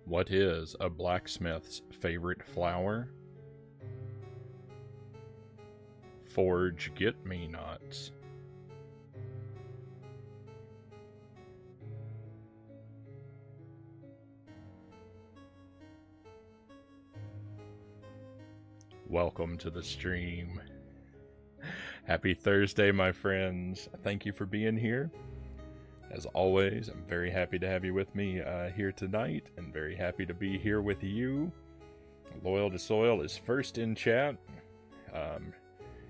What is a blacksmith's favorite flower? Forge get-me-nots. Welcome to the stream. Happy Thursday, my friends. Thank you for being here. As always, I'm very happy to have you with me here tonight, and very happy to be here with you. Loyal to Soil is first in chat.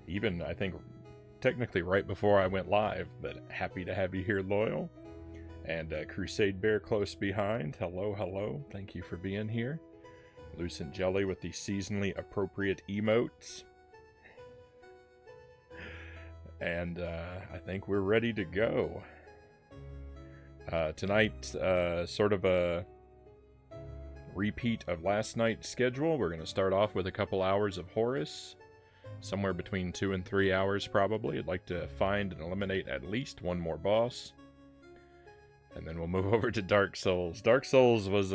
Even, I think, technically right before I went live, but happy to have you here, Loyal. And Crusade Bear close behind. Hello, hello. Thank you for being here. Lucent Jelly with the seasonally appropriate emotes. And I think we're ready to go. Tonight, sort of a repeat of last night's schedule. We're going to start off with a couple hours of Horace. Somewhere between 2 and 3 hours, probably. I'd like to find and eliminate at least one more boss. And then we'll move over to Dark Souls. Dark Souls was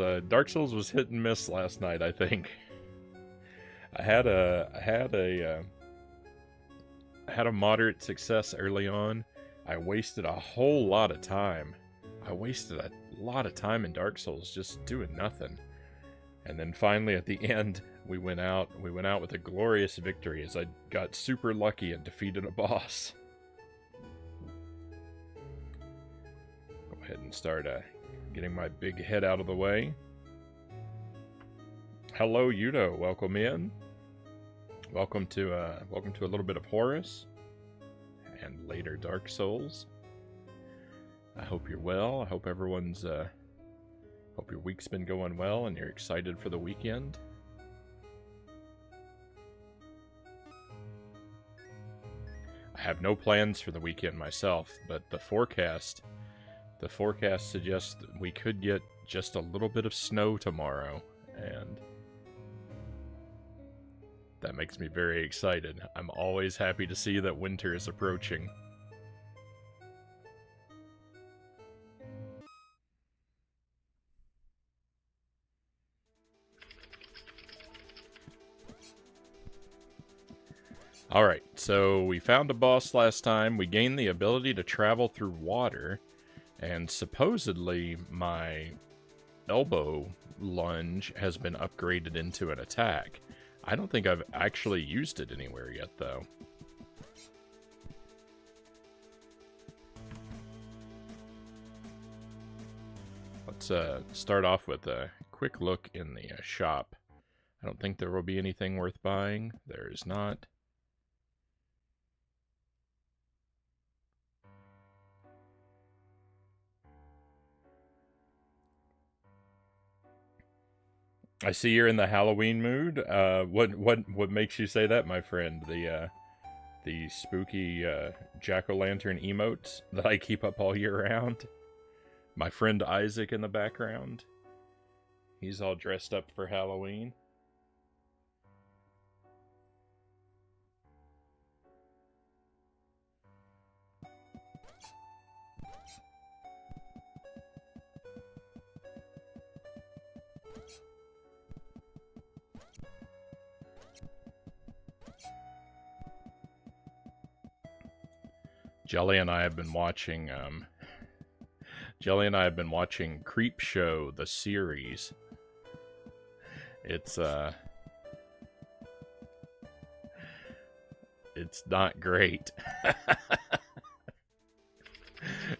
hit and miss last night, I think. I had a moderate success early on. I wasted a whole lot of time. I wasted a lot of time in Dark Souls just doing nothing. And then finally at the end, we went out with a glorious victory as I got super lucky and defeated a boss. Go ahead and start getting my big head out of the way. Hello, Yudo. Welcome in. Welcome to a little bit of Horace and later Dark Souls. I hope you're well. I hope everyone's hope your week's been going well and you're excited for the weekend. I have no plans for the weekend myself, but the forecast suggests that we could get just a little bit of snow tomorrow, and that makes me very excited. I'm always happy to see that winter is approaching. Alright, so we found a boss last time. We gained the ability to travel through water, and supposedly my elbow lunge has been upgraded into an attack. I don't think I've actually used it anywhere yet, though. Let's start off with a quick look in the shop. I don't think there will be anything worth buying. There is not. I see you're in the Halloween mood. What makes you say that, my friend? The spooky jack-o'-lantern emotes that I keep up all year round. My friend Isaac in the background. He's all dressed up for Halloween. Jelly and I have been watching Creep Show, the series. It's not great.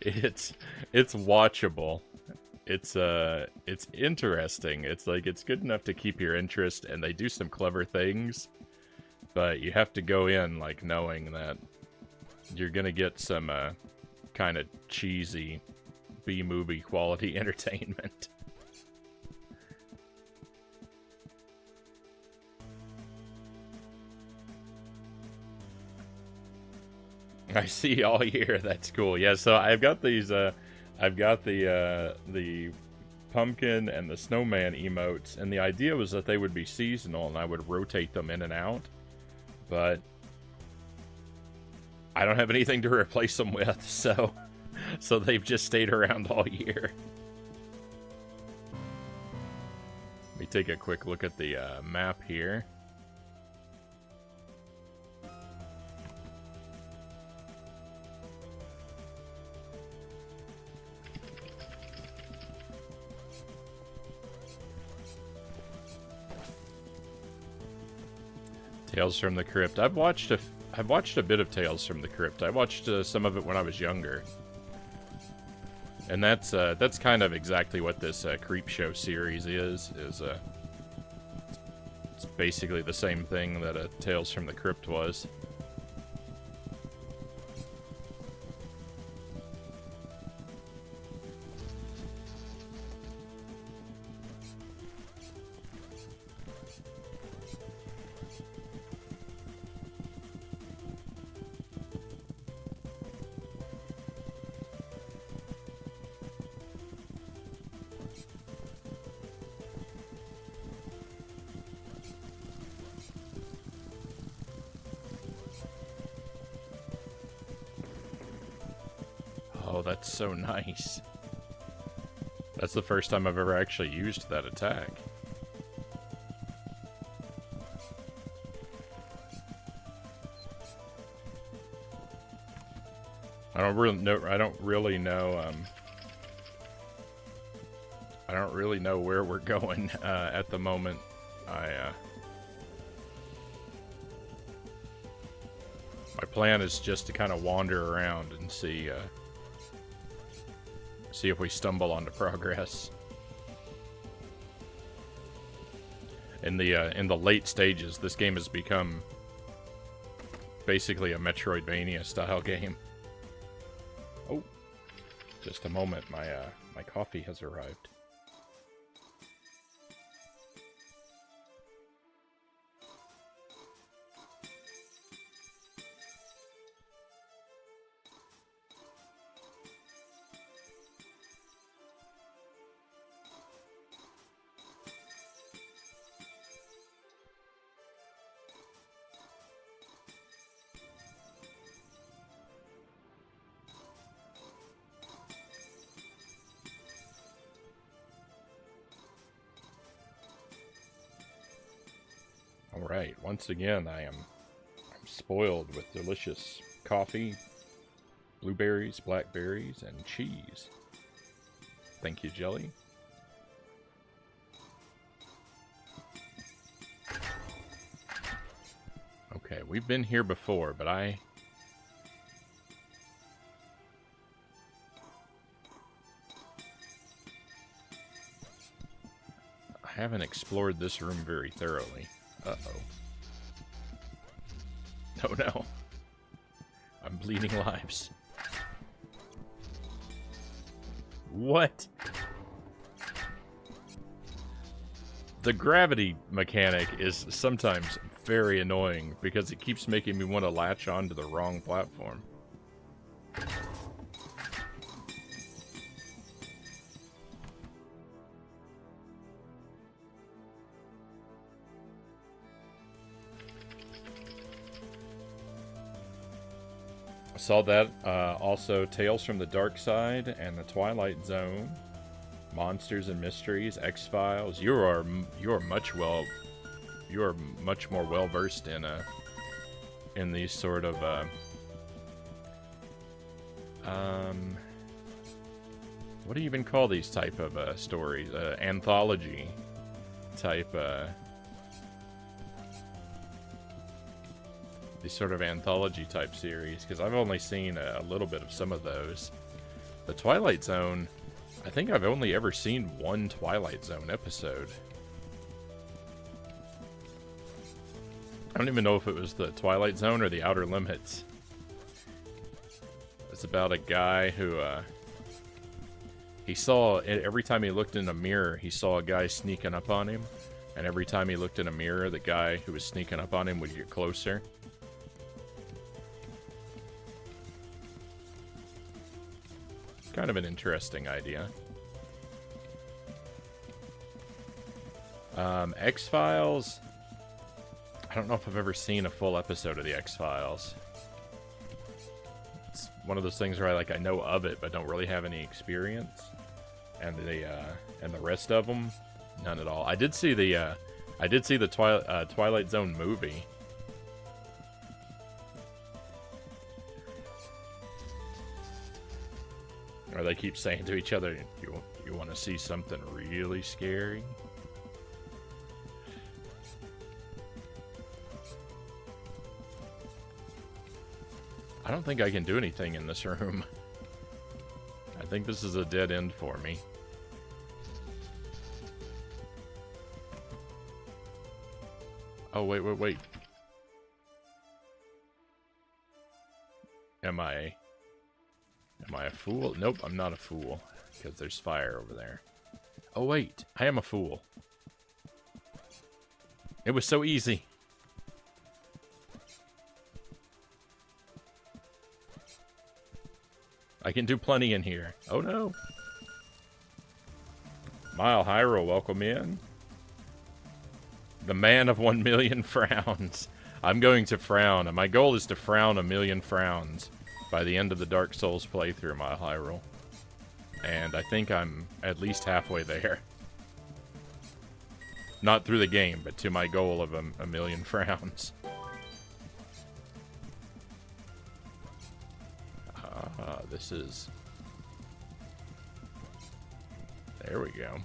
It's watchable. It's interesting. It's like, it's good enough to keep your interest, and they do some clever things, but you have to go in like knowing that you're gonna get some kind of cheesy B-movie quality entertainment. I see all year. That's cool. Yeah, so I've got these. I've got the pumpkin and the snowman emotes, and the idea was that they would be seasonal, and I would rotate them in and out. But I don't have anything to replace them with, so they've just stayed around all year. me take a quick look at the map here. Tales from the Crypt. I've watched a bit of Tales from the Crypt. I watched some of it when I was younger. And that's kind of exactly what this Creepshow series is. It's basically the same thing that Tales from the Crypt was. Oh, that's so nice. That's the first time I've ever actually used that attack. I don't really know where we're going at the moment. My plan is just to kind of wander around and see if we stumble onto progress. In the late stages, this game has become basically a Metroidvania style game. Oh, just a moment, my coffee has arrived. Alright, once again I'm spoiled with delicious coffee, blueberries, blackberries, and cheese. Thank you, Jelly. Okay, we've been here before, but I haven't explored this room very thoroughly. Uh-oh. Oh no. I'm bleeding lives. What? The gravity mechanic is sometimes very annoying because it keeps making me want to latch onto the wrong platform. Saw that, also Tales from the Dark Side and the Twilight Zone, Monsters and Mysteries, X-Files. You are much more well versed in these sort of what do you even call these type of stories? Anthology type these sort of anthology type series, because I've only seen a little bit of some of those. The Twilight Zone, I think I've only ever seen one Twilight Zone episode. I don't even know if it was the Twilight Zone or the Outer Limits. It's about a guy who, he saw, every time he looked in a mirror, he saw a guy sneaking up on him. And every time he looked in a mirror, the guy who was sneaking up on him would get closer. Kind of an interesting idea. X-Files. I don't know if I've ever seen a full episode of the X-Files. It's one of those things where I know of it, but don't really have any experience. And the rest of them None at all. I did see the Twilight Zone movie. Or they keep saying to each other, you want to see something really scary? I don't think I can do anything in this room. I think this is a dead end for me. Oh, wait. Am I a fool? Nope, I'm not a fool. Because there's fire over there. Oh, wait. I am a fool. It was so easy. I can do plenty in here. Oh, no. Mile Hyrule, welcome in. The man of 1,000,000 frowns. I'm going to frown, and my goal is to frown 1,000,000 frowns by the end of the Dark Souls playthrough, Mile Hyrule. And I think I'm at least halfway there. Not through the game, but to my goal of 1,000,000 frowns. This is... There we go.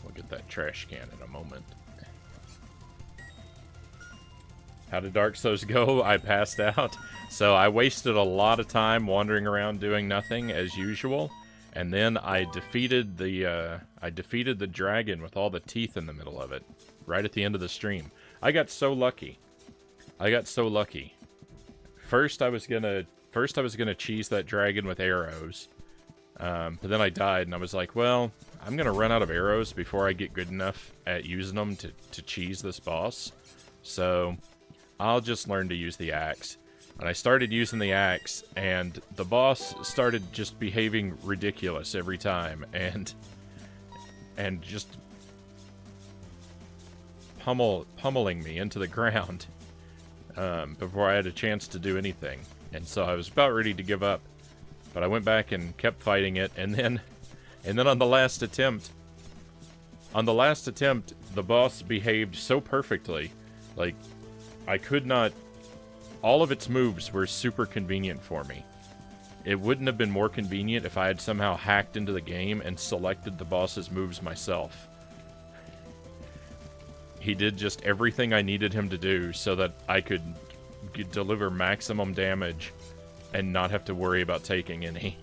We'll get that trash can in a moment. How did Dark Souls go? I passed out. So I wasted a lot of time wandering around doing nothing as usual, and then I defeated the dragon with all the teeth in the middle of it, right at the end of the stream. I got so lucky. First I was gonna cheese that dragon with arrows, but then I died, and I was like, well, I'm gonna run out of arrows before I get good enough at using them to cheese this boss. So I'll just learn to use the axe. And I started using the axe, and the boss started just behaving ridiculous every time, and just pummeling me into the ground before I had a chance to do anything. And so I was about ready to give up, but I went back and kept fighting it, and then on the last attempt, the boss behaved so perfectly, like I could not. All of its moves were super convenient for me. It wouldn't have been more convenient if I had somehow hacked into the game and selected the boss's moves myself. He did just everything I needed him to do so that I could deliver maximum damage and not have to worry about taking any.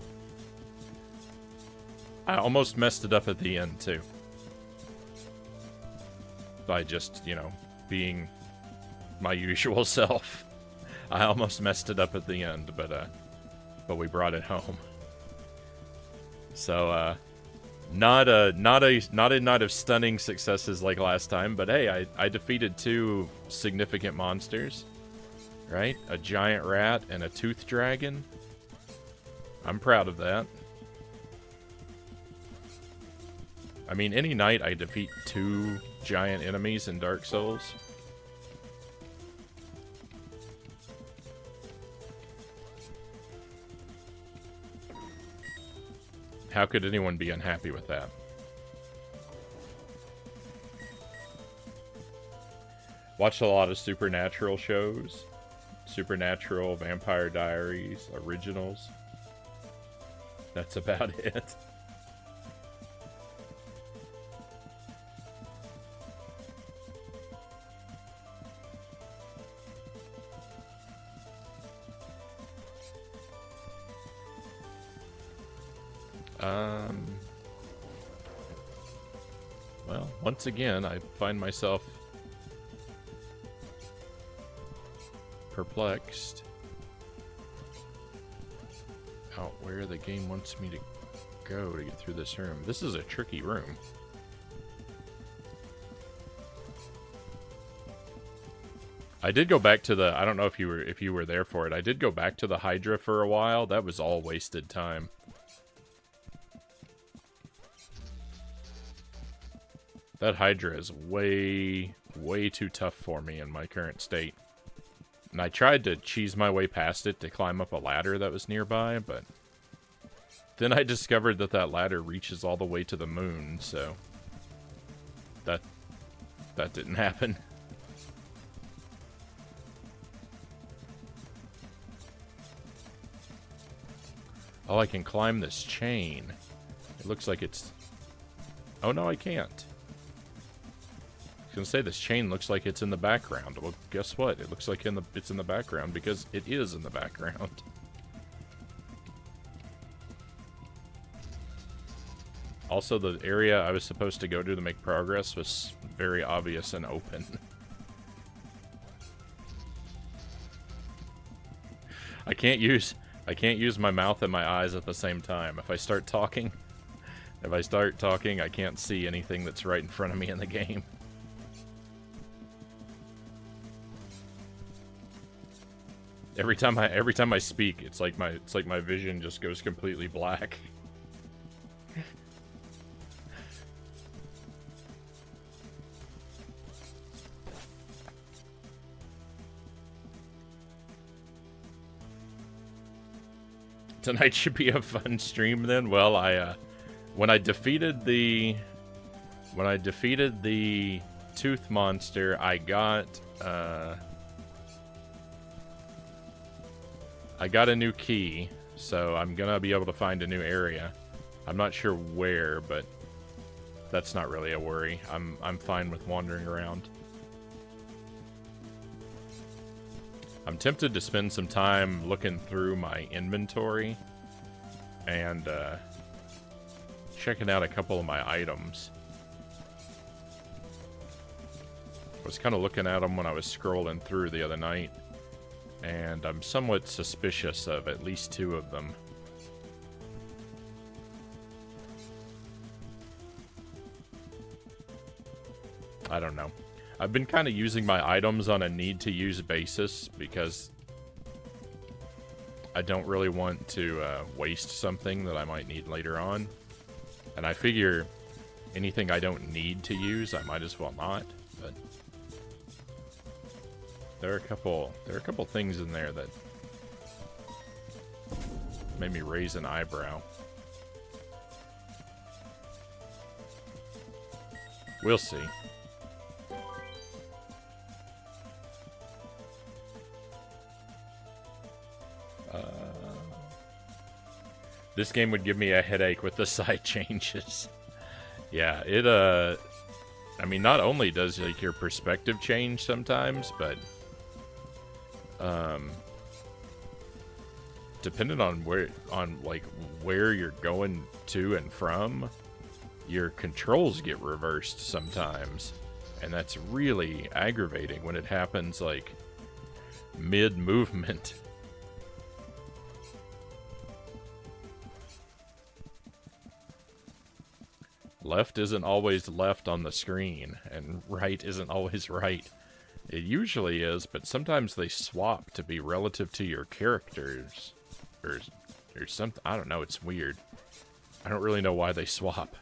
I almost messed it up at the end, too. By just, being my usual self. I almost messed it up at the end, but we brought it home. So, not a night of stunning successes like last time, but hey, I defeated 2 significant monsters, right? A giant rat and a tooth dragon. I'm proud of that. I mean, any night I defeat 2 giant enemies in Dark Souls. How could anyone be unhappy with that? Watched a lot of Supernatural shows. Supernatural, Vampire Diaries, Originals. That's about it. Well, once again, I find myself perplexed about where the game wants me to go to get through this room. This is a tricky room. I did go back to the, I don't know if you were there for it. I did go back to the Hydra for a while. That was all wasted time. That Hydra is way too tough for me in my current state. And I tried to cheese my way past it to climb up a ladder that was nearby, but then I discovered that that ladder reaches all the way to the moon, so that didn't happen. Oh, I can climb this chain. It looks like it's... Oh, no, I can't. I was gonna say, this chain looks like it's in the background. Well, guess what? It looks like it's in the background because it is in the background. Also, the area I was supposed to go to make progress was very obvious and open. I can't use my mouth and my eyes at the same time. If I start talking, I can't see anything that's right in front of me in the game. Every time I speak, it's like my vision just goes completely black. Tonight should be a fun stream then. Well, when I defeated the tooth monster, I got a new key, so I'm gonna be able to find a new area. I'm not sure where, but that's not really a worry. I'm fine with wandering around. I'm tempted to spend some time looking through my inventory and checking out a couple of my items. I was kind of looking at them when I was scrolling through the other night, and I'm somewhat suspicious of at least 2 of them. I don't know. I've been kind of using my items on a need-to-use basis because I don't really want to waste something that I might need later on. And I figure anything I don't need to use, I might as well not. But there are a couple things in there that made me raise an eyebrow. We'll see. This game would give me a headache with the side changes. Yeah, it, I mean, not only does, like, your perspective change sometimes, but, depending on where you're going to and from, your controls get reversed sometimes. And that's really aggravating when it happens, like, mid-movement. Left isn't always left on the screen, and right isn't always right. It usually is, but sometimes they swap to be relative to your characters. Or something. I don't know, it's weird. I don't really know why they swap.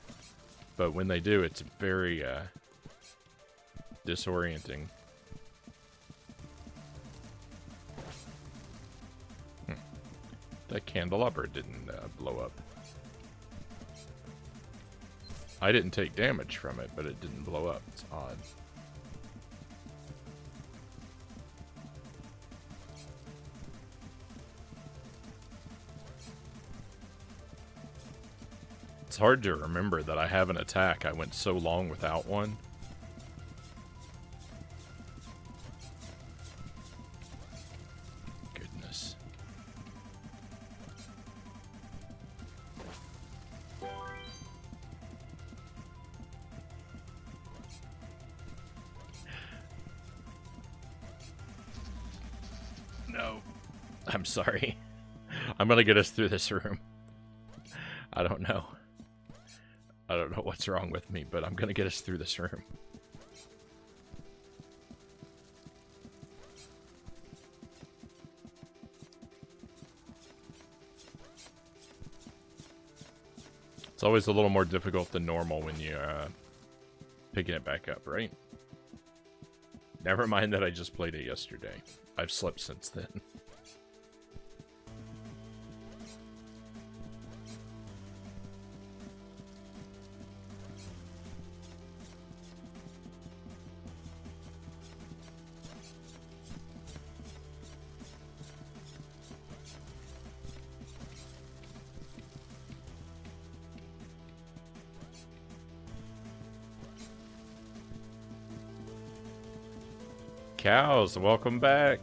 But when they do, it's very, disorienting. That candelabra didn't, blow up. I didn't take damage from it, but it didn't blow up. It's odd. It's hard to remember that I have an attack. I went so long without one. Goodness. No. I'm sorry. I'm gonna get us through this room. I don't know. I don't know what's wrong with me, but I'm gonna get us through this room. It's always a little more difficult than normal when you're picking it back up, right? Never mind that I just played it yesterday. I've slept since then. Cows, welcome back.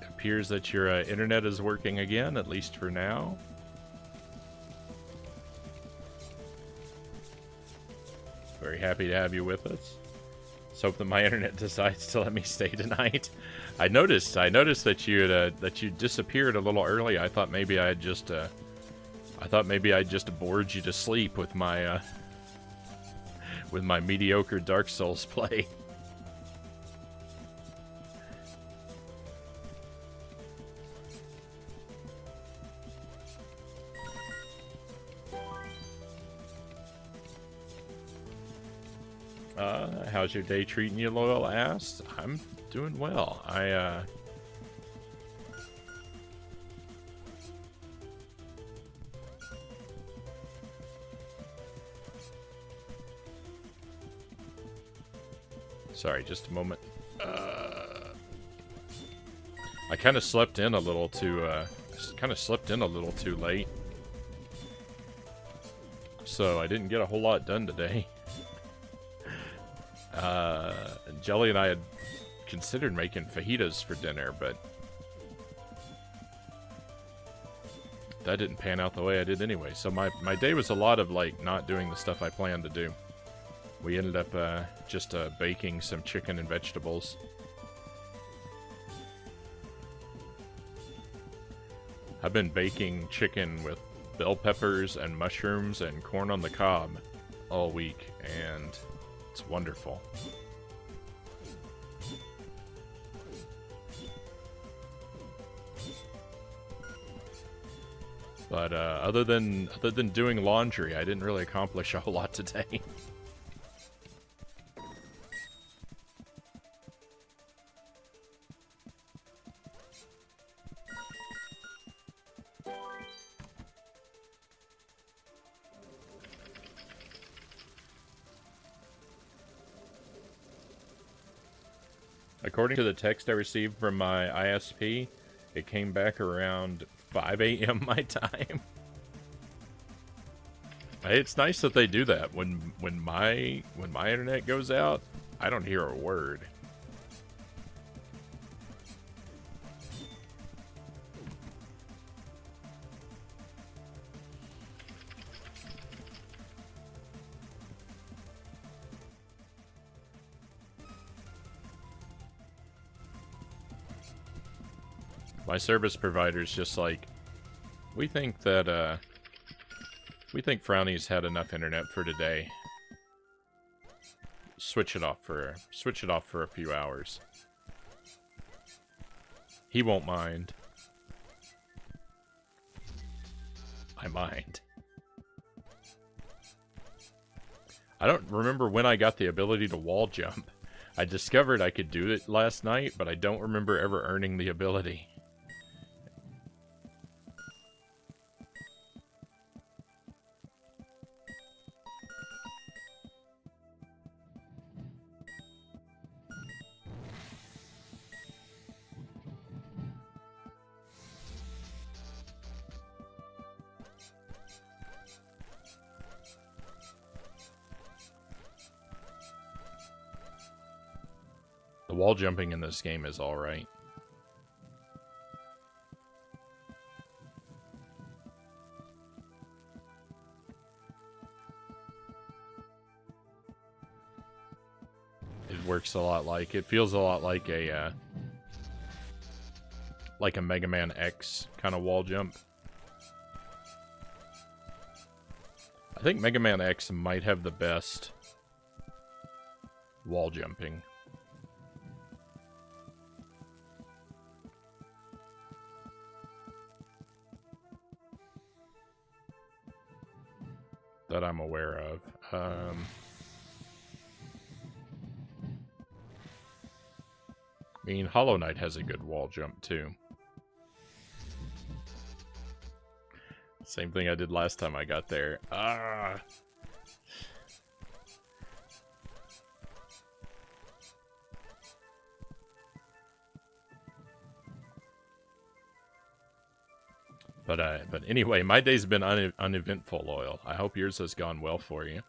It appears that your internet is working again, at least for now. Very happy to have you with us. Let's hope that my internet decides to let me stay tonight. I noticed that you disappeared a little early. I thought maybe I just bored you to sleep with my mediocre Dark Souls play. How's your day treating you, Loyal asked? I'm doing well. Sorry, just a moment. I kind of slept in a little too late. So I didn't get a whole lot done today. Jelly and I had considered making fajitas for dinner, but that didn't pan out the way I did anyway. So my day was a lot of, like, not doing the stuff I planned to do. We ended up just baking some chicken and vegetables. I've been baking chicken with bell peppers and mushrooms and corn on the cob all week, and it's wonderful. But other than doing laundry, I didn't really accomplish a whole lot today. According to the text I received from my ISP, it came back around 5 a.m. my time. It's nice that they do that. When my internet goes out, I don't hear a word. My service provider's just like, we think Frownie's had enough internet for today. Switch it off for a few hours. He won't mind. I mind. I don't remember when I got the ability to wall jump. I discovered I could do it last night, but I don't remember ever earning the ability. The wall jumping in this game is alright. It works a lot like, it feels a lot like a Mega Man X kind of wall jump. I think Mega Man X might have the best wall jumping. That I'm aware of. I mean, Hollow Knight has a good wall jump, too. Same thing I did last time I got there. Ah! But anyway, my day's been uneventful, Loyal. I hope yours has gone well for you.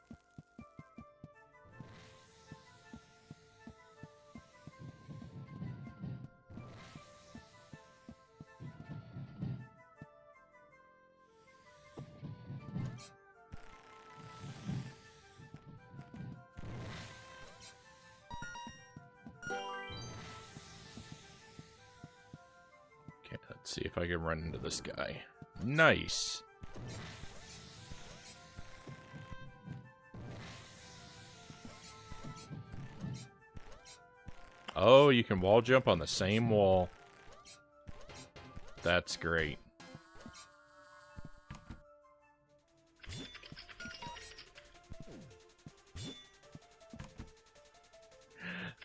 Okay, let's see if I can run into this guy. Nice. Oh, you can wall jump on the same wall. That's great.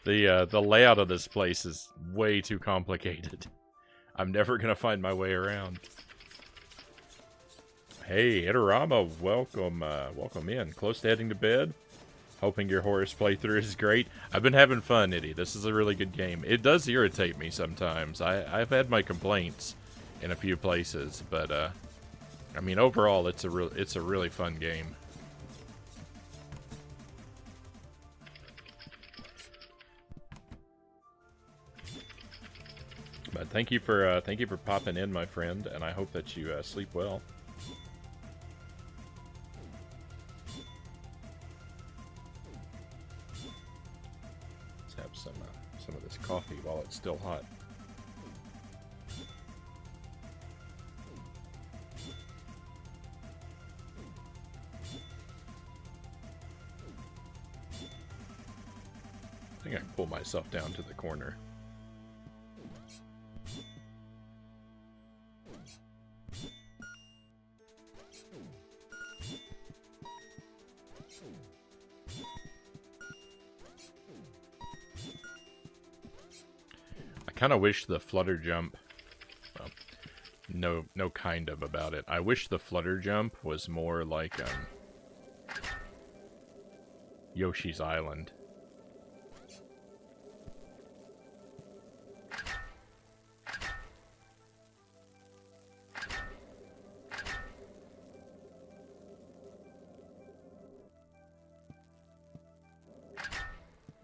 The layout of this place is way too complicated. I'm never gonna find my way around. Hey, Itarama, welcome, welcome in. Close to heading to bed? Hoping your Horace playthrough is great. I've been having fun, Itty. This is a really good game. It does irritate me sometimes. I've had my complaints in a few places, but I mean, overall, it's a really fun game. But thank you for popping in, my friend, and I hope that you sleep well. Let's have some of this coffee while it's still hot. I think I can pull myself down to the corner. I kind of wish the flutter jump, well, no kind of about it. I wish the flutter jump was more like Yoshi's Island.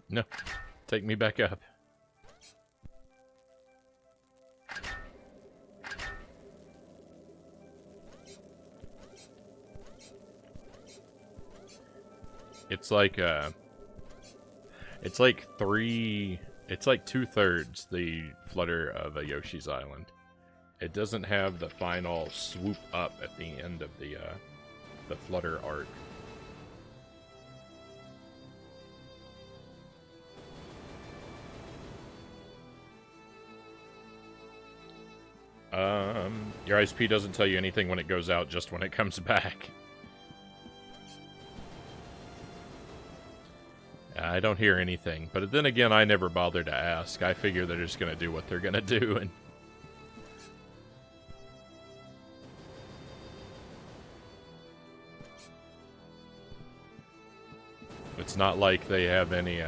No, take me back up. It's like it's like 2/3 the flutter of a Yoshi's Island. It doesn't have the final swoop up at the end of the flutter arc. Your ISP doesn't tell you anything when it goes out, just when it comes back. I don't hear anything, but then again, I never bother to ask. I figure they're just gonna do what they're gonna do, and it's not like they have any.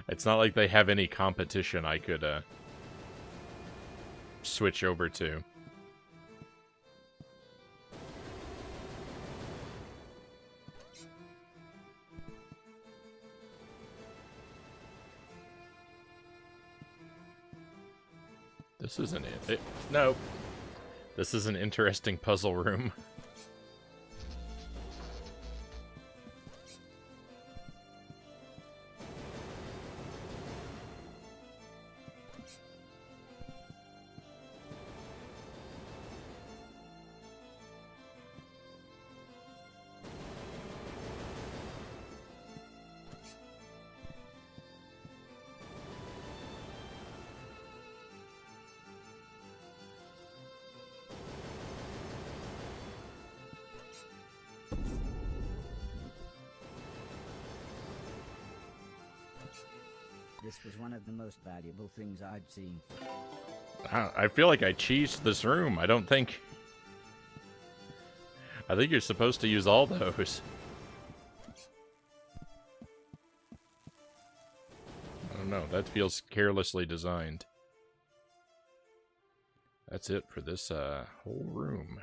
It's not like they have any competition I could switch over to. This isn't it. No. This is an interesting puzzle room. This was one of the most valuable things I'd seen. I feel like I cheesed this room. I think you're supposed to use all those. I don't know. That feels carelessly designed. That's it for this whole room.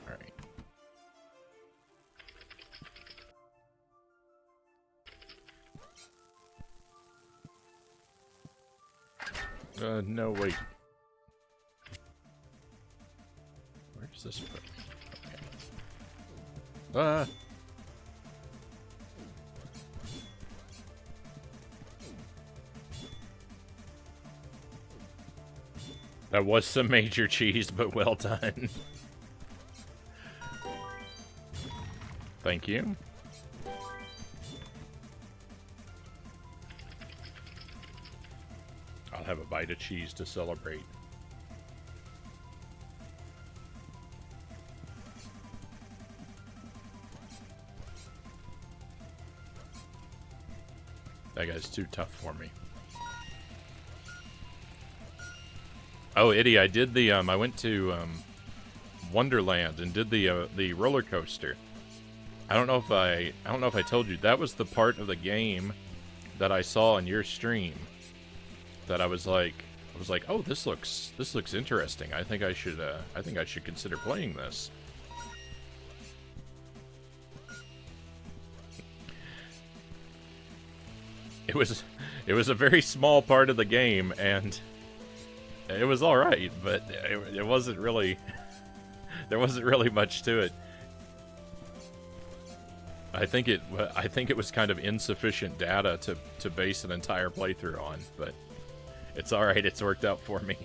Alright. No, wait. Where does this put me? Okay. That was some major cheese, but well done. Thank you. I'll have a bite of cheese to celebrate. That guy's too tough for me. Oh, Itty, I did the I went to Wonderland and did the roller coaster. I don't know if I told you that was the part of the game that I saw in your stream that I was like, oh, this looks interesting. I think I should consider playing this. It was a very small part of the game, and it was all right, but it wasn't really. There wasn't really much to it. I think it was kind of insufficient data to base an entire playthrough on, but it's all right. It's worked out for me.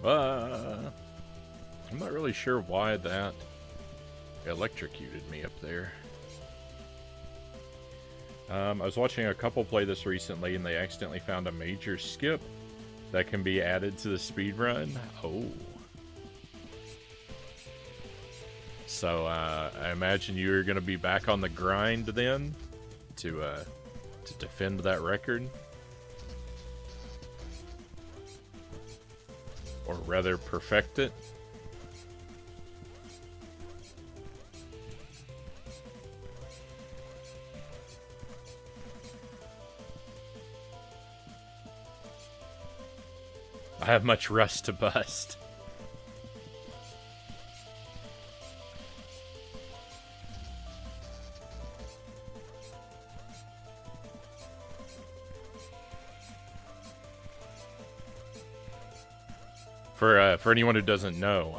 I'm not really sure why that electrocuted me up there. I was watching a couple play this recently, and they accidentally found a major skip that can be added to the speedrun. Oh. So, I imagine you're going to be back on the grind then to defend that record. Or rather, perfect it. I have much rust to bust. For anyone who doesn't know,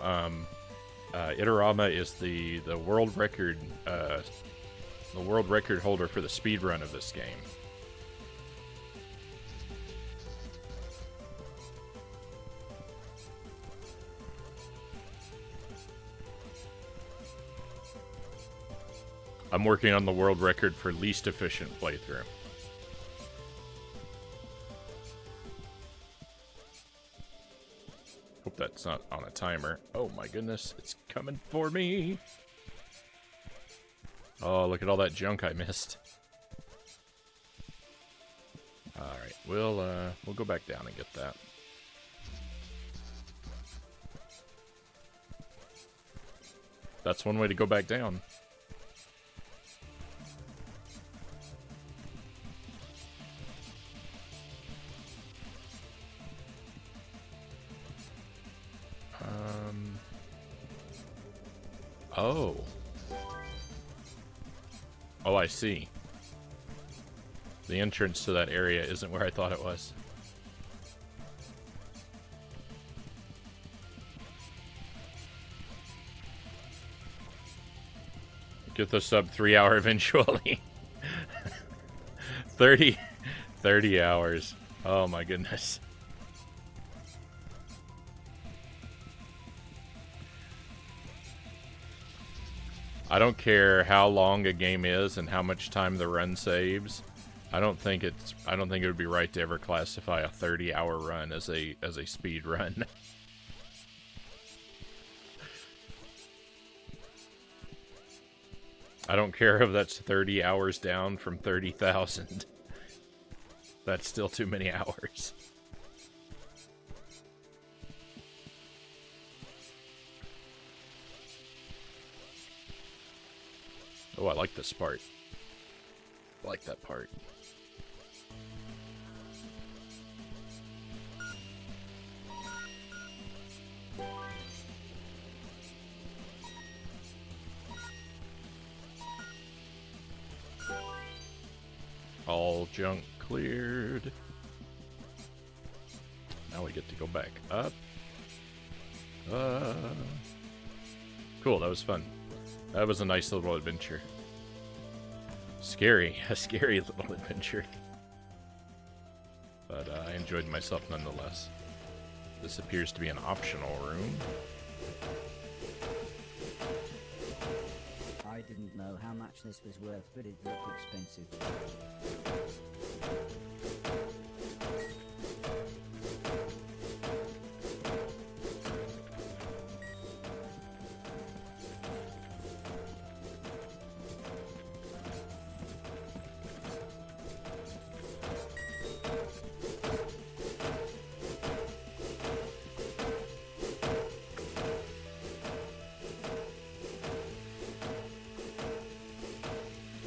Itarama is the world record holder for the speedrun of this game. I'm working on the world record for least efficient playthrough. Hope that's not on a timer. Oh my goodness, it's coming for me. Oh, look at all that junk I missed. Alright, we'll go back down and get that. That's one way to go back down. Oh. Oh, I see. The entrance to that area isn't where I thought it was. Get the sub 3 hour eventually. 30 hours. Oh my goodness. I don't care how long a game is and how much time the run saves. I don't think it would be right to ever classify a 30-hour run as a speed run. I don't care if that's 30 hours down from 30,000. That's still too many hours. Oh, I like this part. I like that part. All junk cleared. Now we get to go back up. Cool, that was fun. That was a nice little adventure. Scary, a scary little adventure. But I enjoyed myself nonetheless. This appears to be an optional room. I didn't know how much this was worth, but it looked expensive.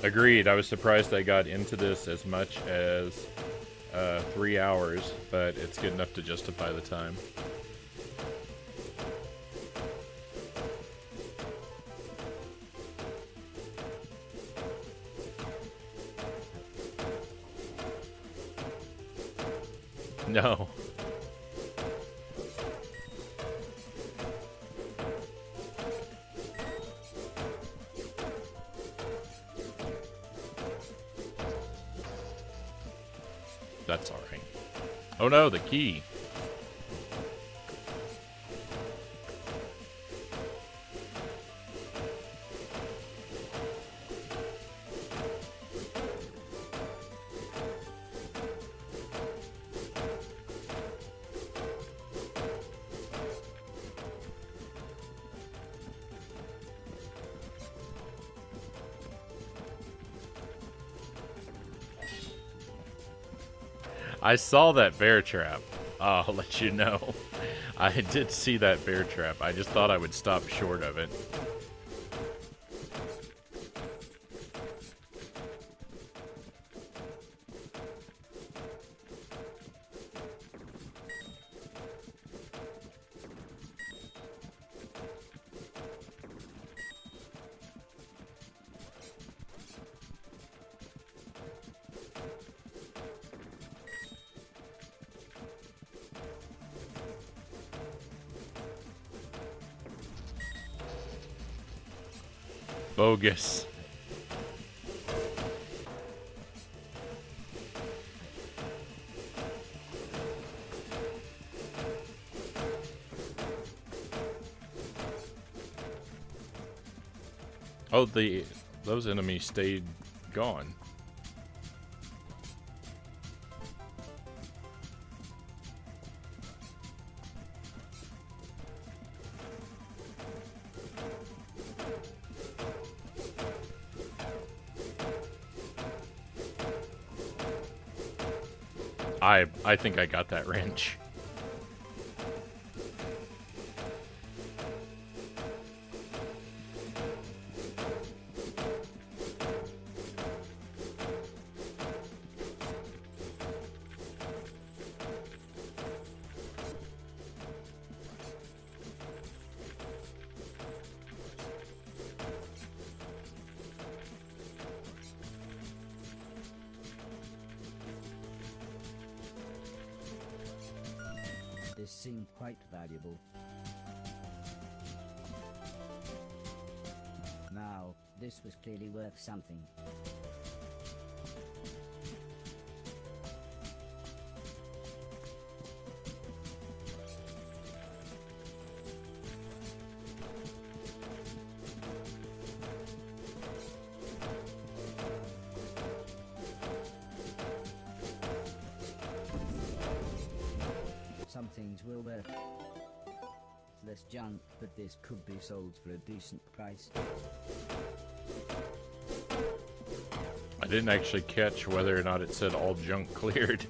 Agreed. I was surprised I got into this as much as 3 hours, but it's good enough to justify the time. No. That's alright. Oh no, the key. I saw that bear trap. I'll let you know. I did see that bear trap. I just thought I would stop short of it. Bogus. Oh, those enemies stayed gone. I think I got that wrench. This seemed quite valuable. Now, this was clearly worth something. things were worth. Less junk, but this could be sold for a decent price. I didn't actually catch whether or not it said all junk cleared.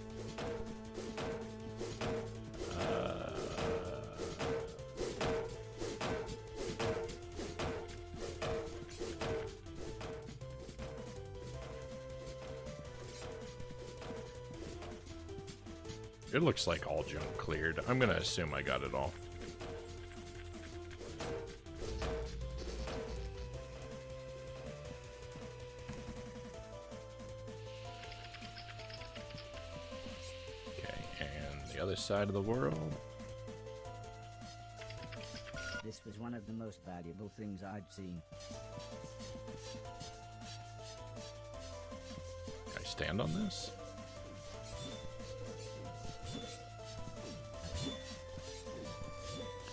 It looks like all junk cleared. I'm gonna assume I got it all. Okay, and the other side of the world. This was one of the most valuable things I'd seen. Can I stand on this?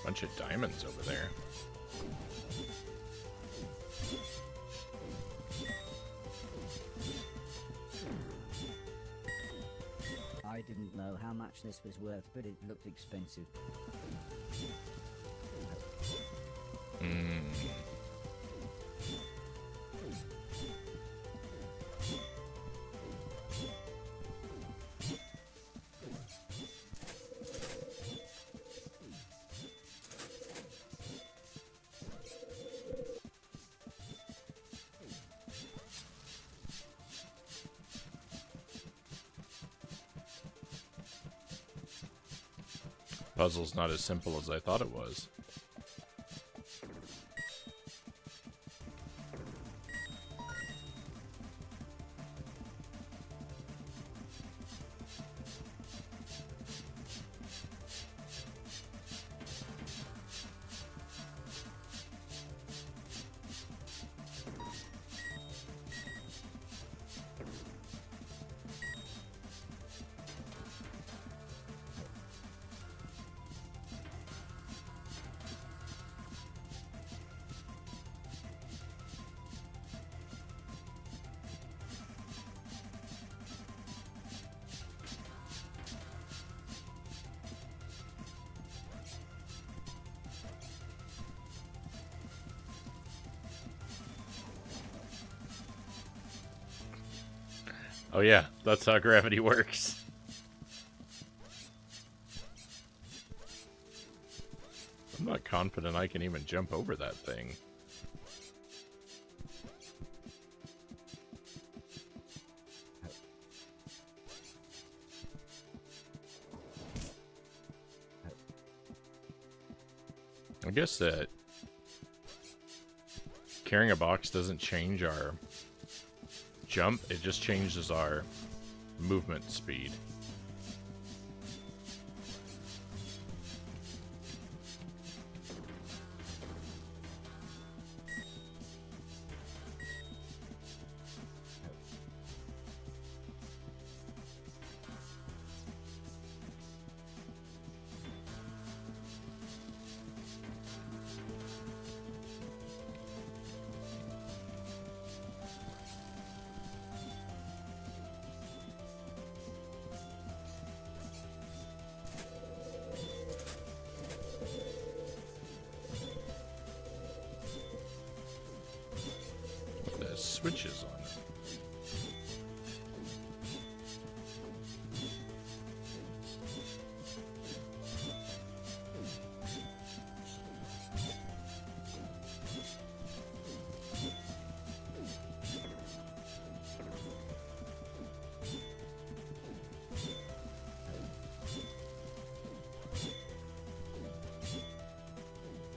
Bunch of diamonds over there. I didn't know how much this was worth, but it looked expensive. Puzzle's not as simple as I thought it was. Oh yeah, that's how gravity works. I'm not confident I can even jump over that thing. I guess that carrying a box doesn't change our jump, it just changes our movement speed. Switches on it.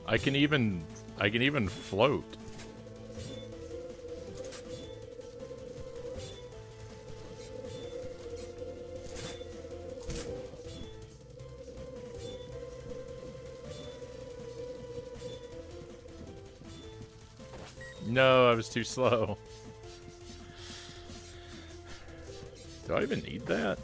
I can even float. No, I was too slow. Do I even need that?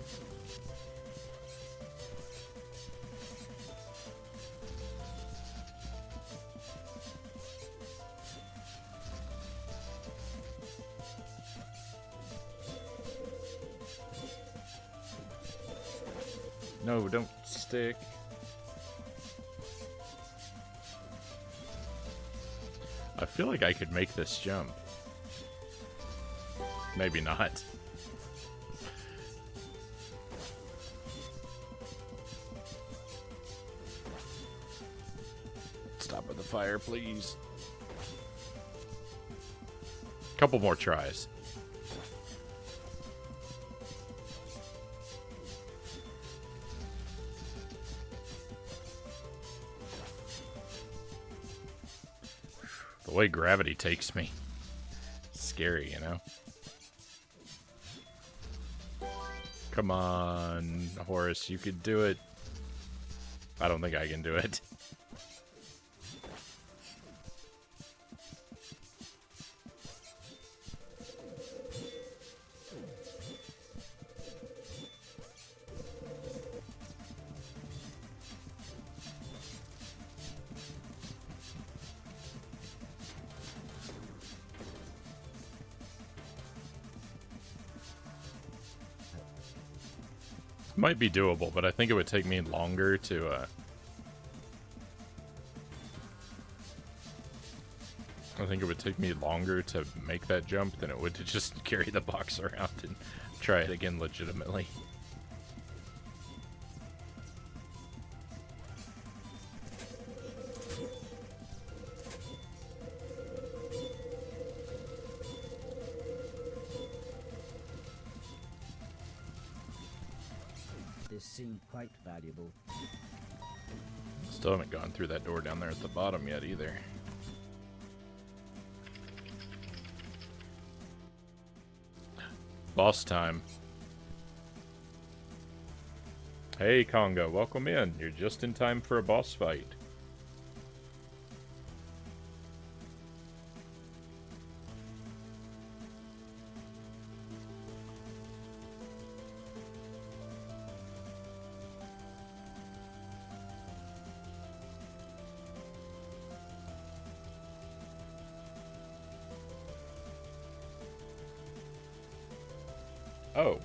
No, don't stick. I feel like I could make this jump. Maybe not. Stop with the fire, please. Couple more tries. The way gravity takes me. Scary, you know? Come on, Horace, you could do it. I don't think I can do it. Might be doable, but I think it would take me longer to, I think it would take me longer to make that jump than it would to just carry the box around and try it again legitimately. This seemed quite valuable. Still haven't gone through that door down there at the bottom yet either. Boss time. Hey Congo, welcome in. You're just in time for a boss fight. Oh,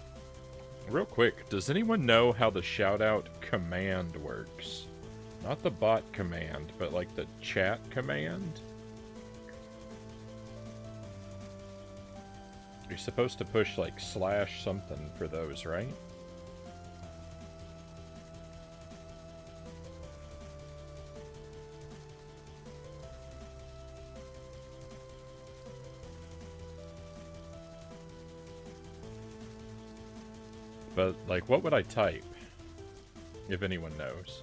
real quick, does anyone know how the shoutout command works? Not the bot command, but like the chat command? You're supposed to push like slash something for those, right? But, like, what would I type? If anyone knows.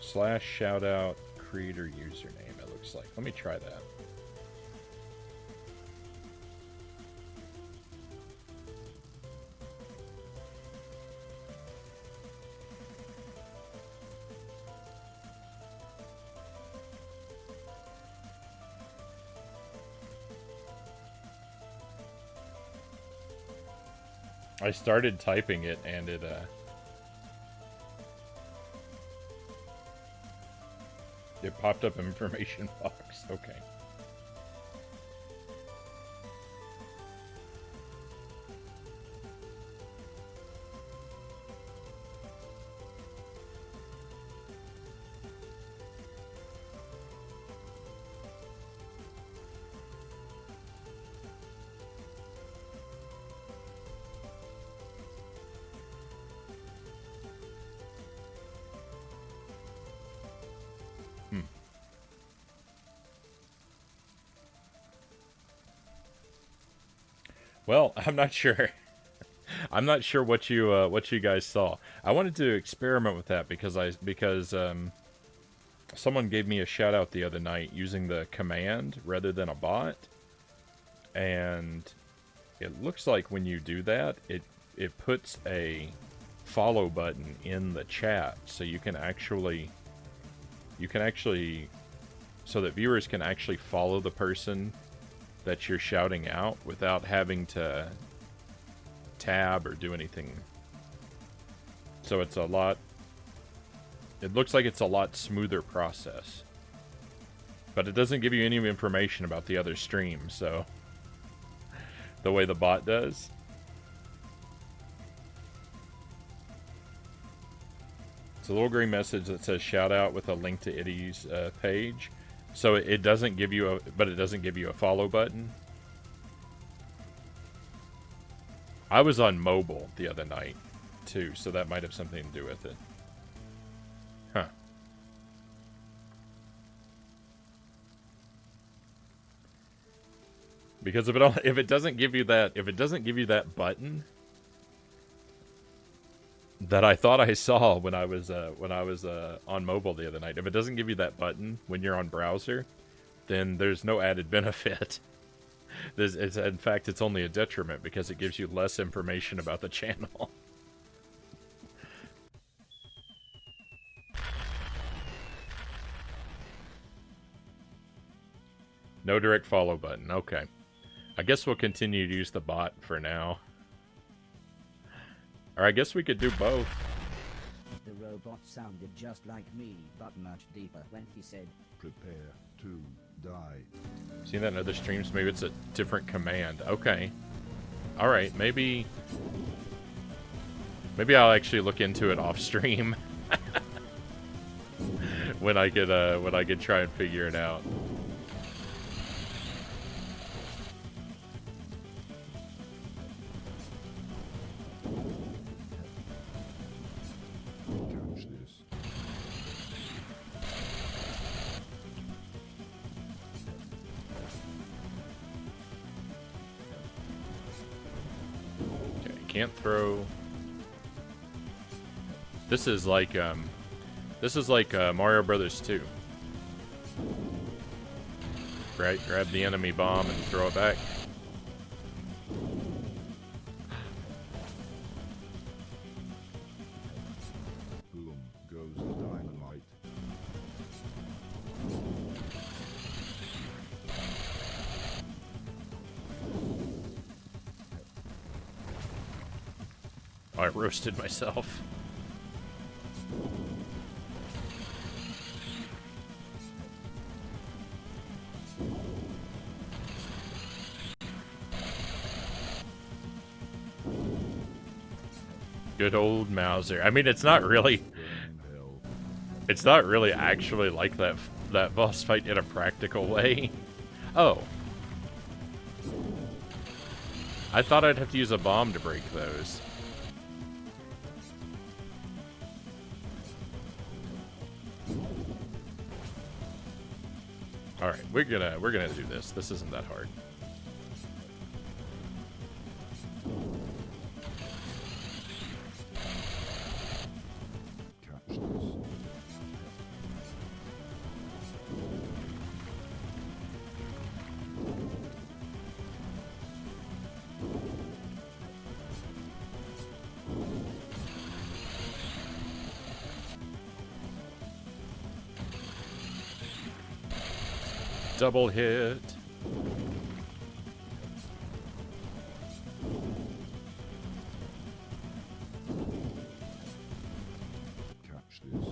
Slash shoutout creator username, it looks like. Let me try that. I started typing it and it popped up information box. Okay. Well, I'm not sure. I'm not sure what you guys saw. I wanted to experiment with that because someone gave me a shout out the other night using the command rather than a bot, and it looks like when you do that, it puts a follow button in the chat, so you can actually so that viewers can actually follow the person that you're shouting out without having to tab or do anything. So it's a lot, it looks like it's a lot smoother process. But it doesn't give you any information about the other stream, so the way the bot does. It's a little green message that says shout out with a link to Itty's page. So it doesn't give you a follow button. I was on mobile the other night too, so that might have something to do with it. Huh. Because if it doesn't give you that button that I thought I saw when I was on mobile the other night, if it doesn't give you that button when you're on browser, then there's no added benefit. In fact, it's only a detriment because it gives you less information about the channel. No direct follow button. Okay. I guess we'll continue to use the bot for now. Or I guess we could do both. The robot sounded just like me, but much deeper when he said, "Prepare to die." Seen that in other streams? Maybe it's a different command. Okay. Alright, maybe I'll actually look into it off stream. when I could try and figure it out. Catch this. Okay, can't throw. This is like Mario Brothers 2. Right, grab the enemy bomb and throw it back. Boom goes the dynamite. I roasted myself. Good old Mauser. I mean, it's not really actually like that boss fight in a practical way. Oh. I thought I'd have to use a bomb to break those. Alright, we're gonna do this. This isn't that hard. Catch this. Double hit. Catch this.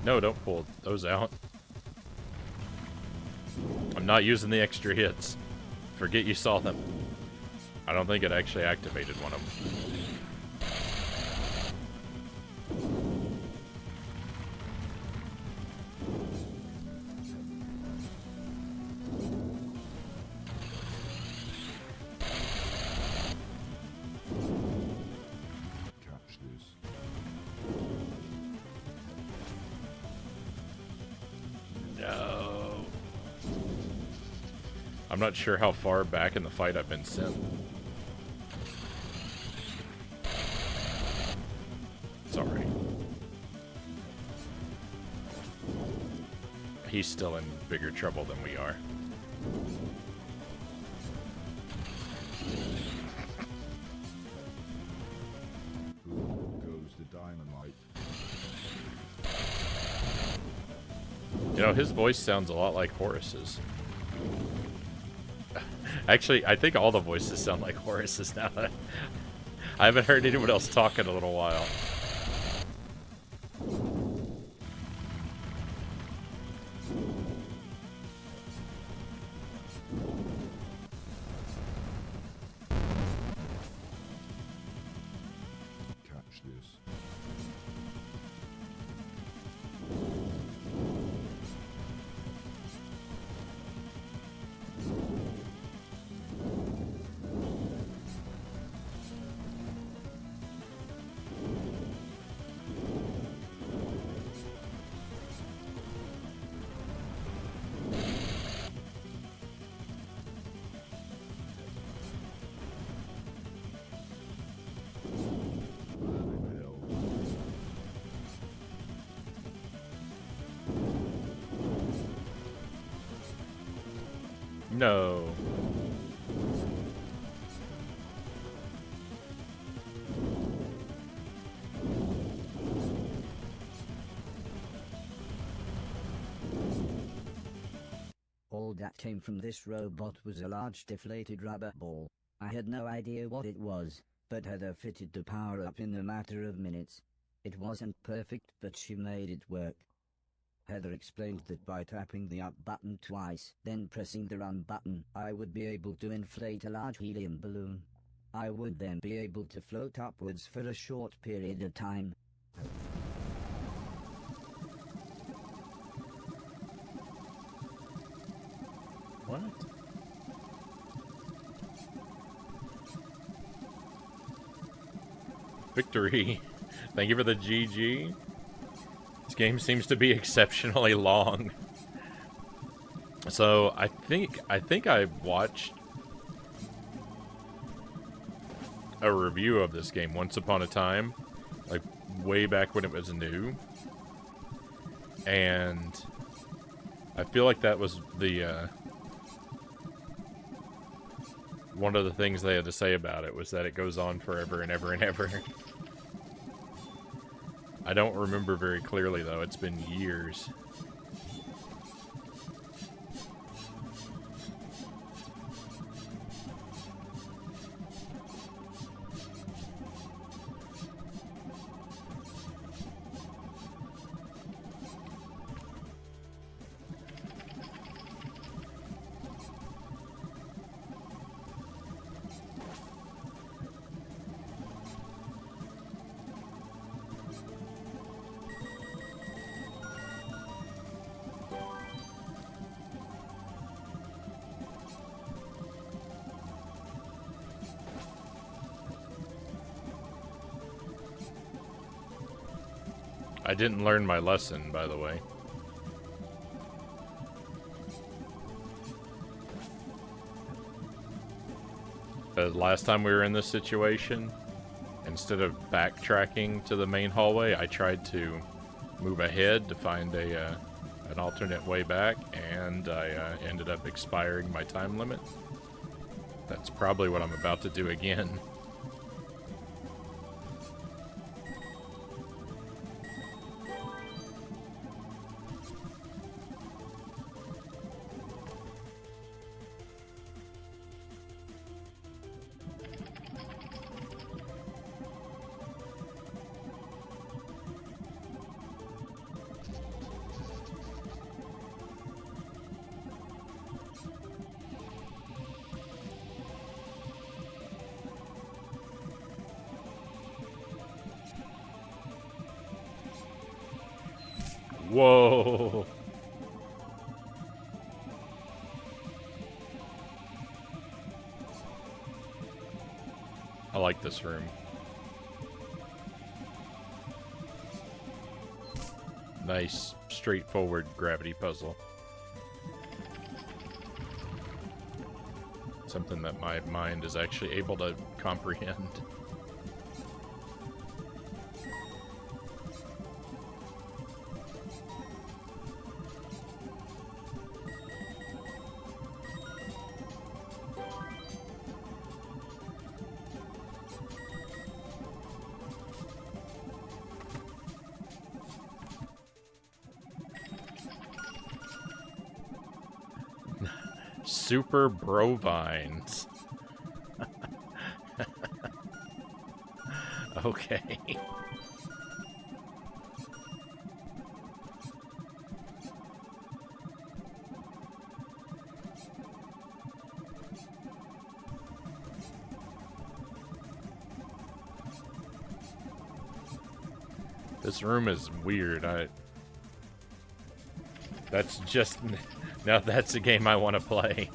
No, don't pull those out. I'm not using the extra hits. Forget you saw them. I don't think it actually activated one of them. Catch this. No. I'm not sure how far back in the fight I've been sent. It's alright. He's still in bigger trouble than we are. Boom goes the dynamite. You know, his voice sounds a lot like Horace's. Actually, I think all the voices sound like Horace's now. I haven't heard anyone else talk in a little while. Catch Catch this. No. All that came from this robot was a large deflated rubber ball. I had no idea what it was, but Heather fitted the power up in a matter of minutes. It wasn't perfect, but she made it work. Heather explained that by tapping the up button twice, then pressing the run button, I would be able to inflate a large helium balloon. I would then be able to float upwards for a short period of time. What? Victory. Thank you for the GG. This game seems to be exceptionally long. So I think I watched a review of this game once upon a time, like way back when it was new. And I feel like that was the one of the things they had to say about it was that it goes on forever and ever and ever. I don't remember very clearly, though. It's been years. I didn't learn my lesson, by the way. Last time we were in this situation, instead of backtracking to the main hallway, I tried to move ahead to find an alternate way back, and I ended up expiring my time limit. That's probably what I'm about to do again. Whoa! I like this room. Nice, straightforward gravity puzzle. Something that my mind is actually able to comprehend. Super Brovines. Okay. This room is weird. That's just... Now that's a game I want to play.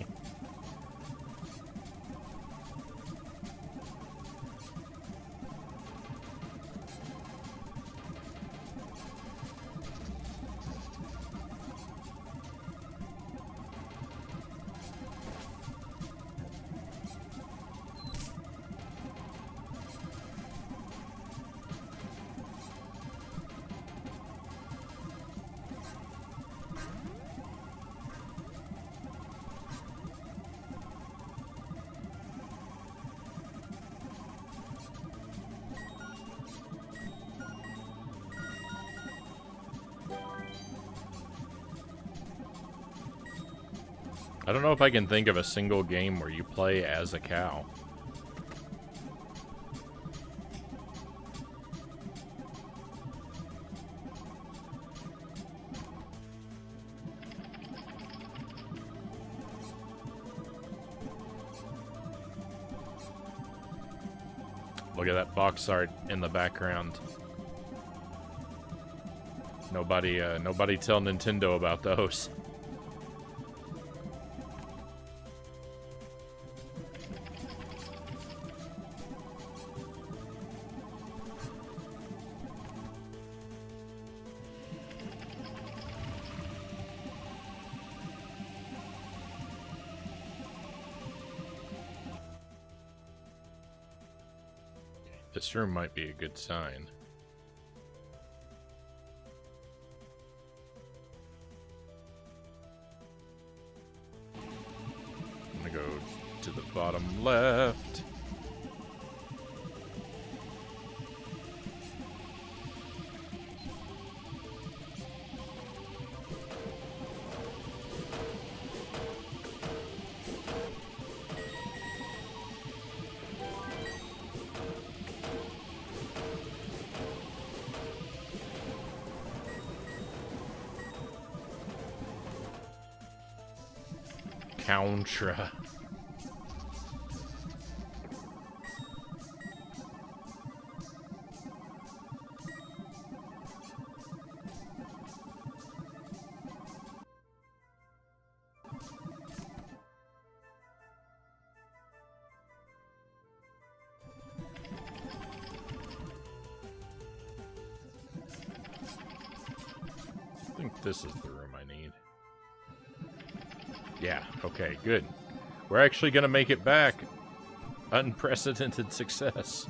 I don't know if I can think of a single game where you play as a cow. Look at that box art in the background. Nobody tell Nintendo about those. This room might be a good sign. I'm gonna go to the bottom left. Countra. I think this is the room I need. Yeah, okay, good. We're actually gonna make it back. Unprecedented success.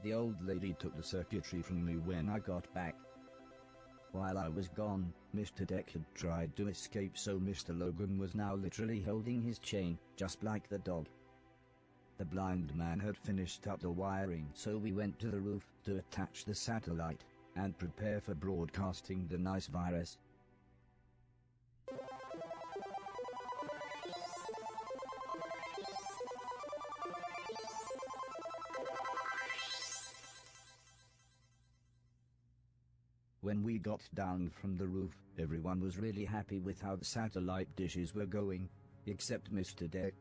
The old lady took the circuitry from me when I got back. While I was gone, Mr. Deck had tried to escape, so Mr. Logan was now literally holding his chain, just like the dog. The blind man had finished up the wiring, so we went to the roof to attach the satellite and prepare for broadcasting the nice virus. When we got down from the roof, everyone was really happy with how the satellite dishes were going, except Mr. Deck.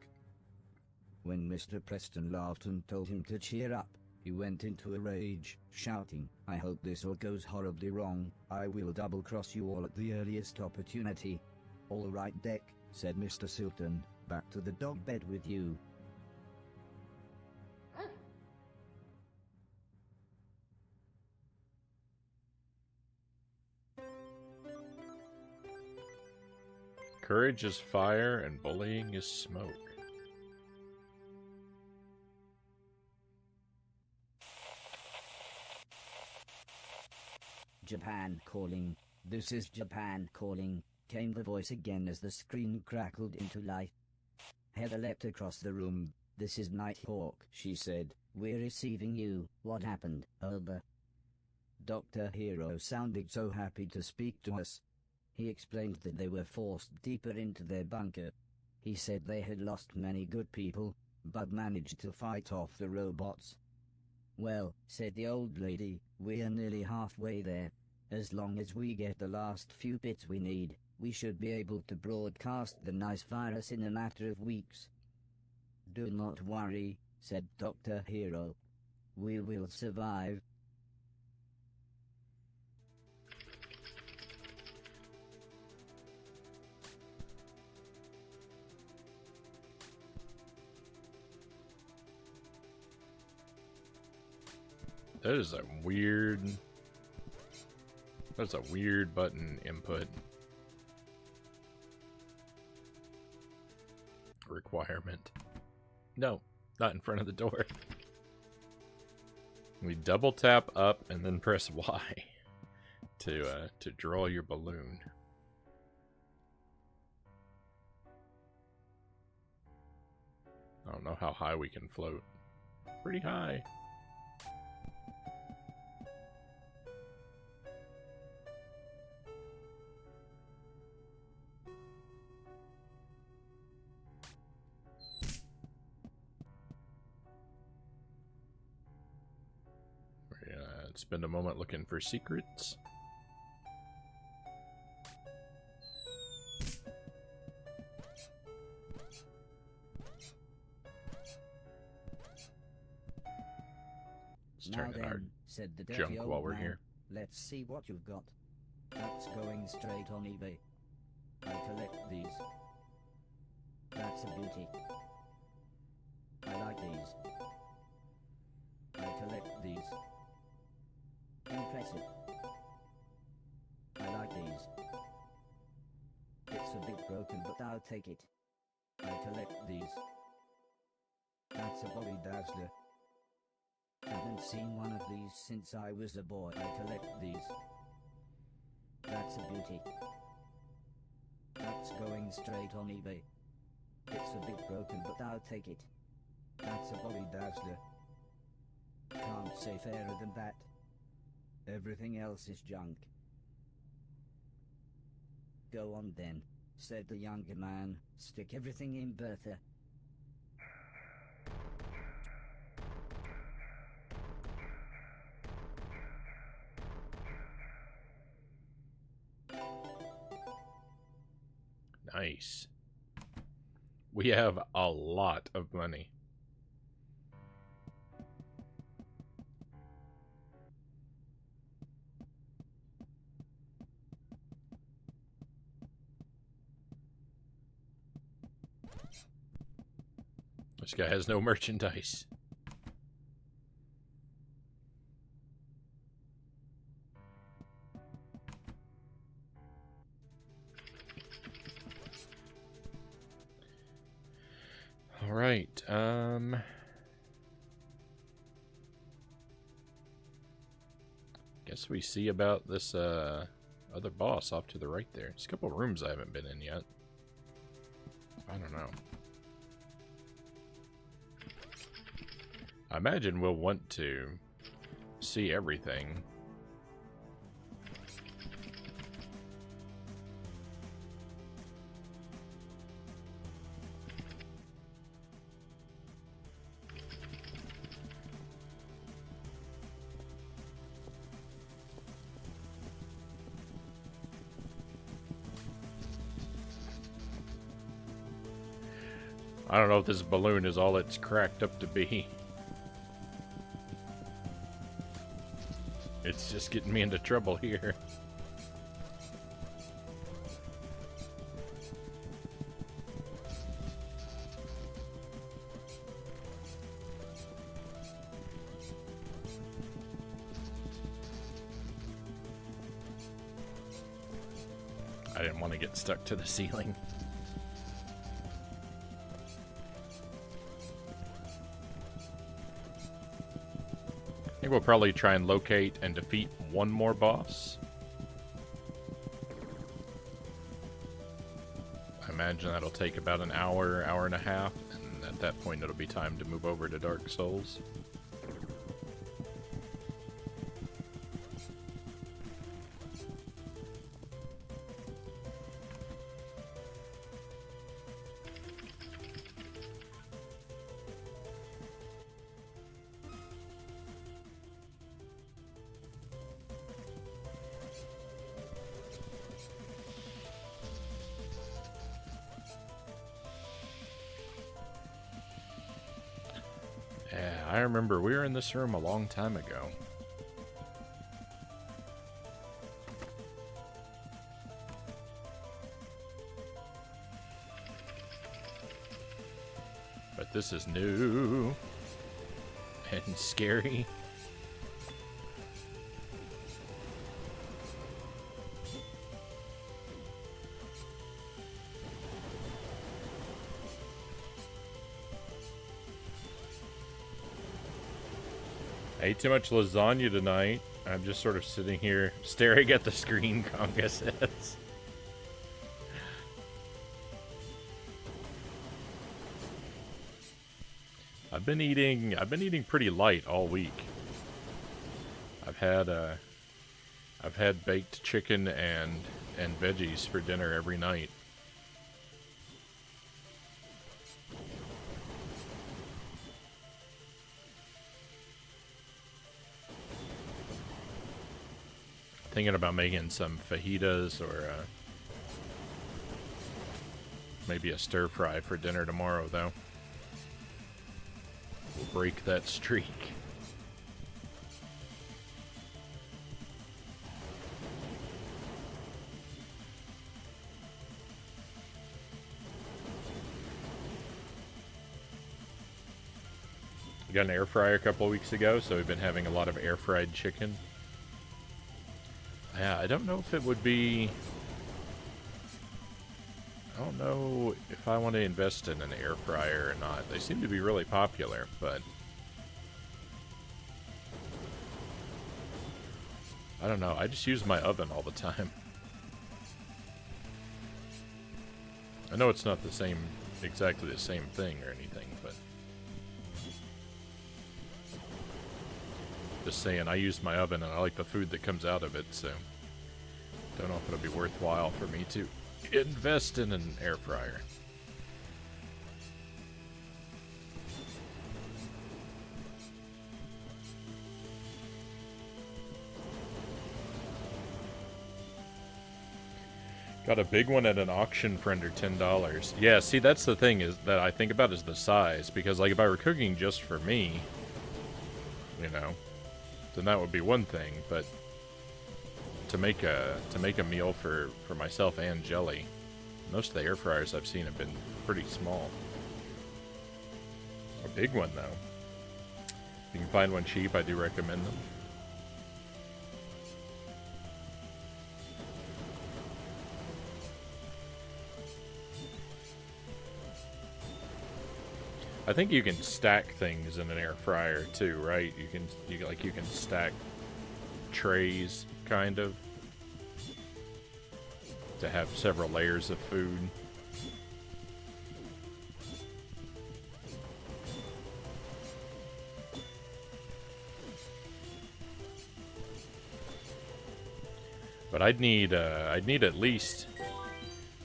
When Mr. Preston laughed and told him to cheer up, he went into a rage, shouting, "I hope this all goes horribly wrong. I will double-cross you all at the earliest opportunity." "All right, Deck," said Mr. Silton, "back to the dog bed with you." Courage is fire and bullying is smoke. "Japan calling, this is Japan calling," came the voice again as the screen crackled into life. Heather leapt across the room. "This is Nighthawk," she said. "We're receiving you. What happened, Oba?" Dr. Hero sounded so happy to speak to us. He explained that they were forced deeper into their bunker. He said they had lost many good people, but managed to fight off the robots. "Well," said the old lady, "we're nearly halfway there. As long as we get the last few bits we need, we should be able to broadcast the nice virus in a matter of weeks." Do not worry, said Dr. Hero. We will survive. That is a weird... That's a weird button input. Requirement. No, not in front of the door. We double tap up and then press Y to draw your balloon. I don't know how high we can float. Pretty high. We're gonna spend a moment looking for secrets. Let's Now turn in our then, said the dirty junk old while we're man, here. let's see what you've got. That's going straight on eBay. I collect these. That's a beauty. I like these. I collect these. Impressive. I like these. It's a bit broken, but I'll take it. I collect these. That's a body dazzler. Haven't seen one of these since I was a boy. I collect these. That's a beauty. That's going straight on eBay. It's a bit broken, but I'll take it. That's a body dazzler. Can't say fairer than that. Everything else is junk. Go on then, said the younger man. Stick everything in Bertha. Nice. We have a lot of money. This guy has no merchandise. All right. Guess we see about this other boss off to the right there. There's a couple rooms I haven't been in yet. I don't know. I imagine we'll want to see everything. I don't know if this balloon is all it's cracked up to be. It's just getting me into trouble here. I didn't want to get stuck to the ceiling. I think we'll probably try and locate and defeat one more boss. I imagine that'll take about an hour, hour and a half, and at that point it'll be time to move over to Dark Souls. I remember we were in this room a long time ago. But this is new and scary. I ate too much lasagna tonight. I'm just sort of sitting here staring at the screen, Conga says. I've been eating pretty light all week. I've had baked chicken and veggies for dinner every night. Thinking about making some fajitas or maybe a stir fry for dinner tomorrow, though. We'll break that streak. We got an air fryer a couple of weeks ago, so we've been having a lot of air fried chicken. Yeah, I don't know if it would be... I don't know if I want to invest in an air fryer or not. They seem to be really popular, but... I don't know. I just use my oven all the time. I know it's not the same, exactly the same thing or anything, but... Just saying, I use my oven and I like the food that comes out of it, so... Don't know if it'll be worthwhile for me to invest in an air fryer. Got a big one at an auction for under $10. Yeah, see, that's the thing is that I think about is the size, because like if I were cooking just for me, you know, then that would be one thing, but to make a meal for myself and Jelly, most of the air fryers I've seen have been pretty small. A big one though. If you can find one cheap, I do recommend them. I think you can stack things in an air fryer too, right? You can stack trays, kind of, to have several layers of food. But I'd need at least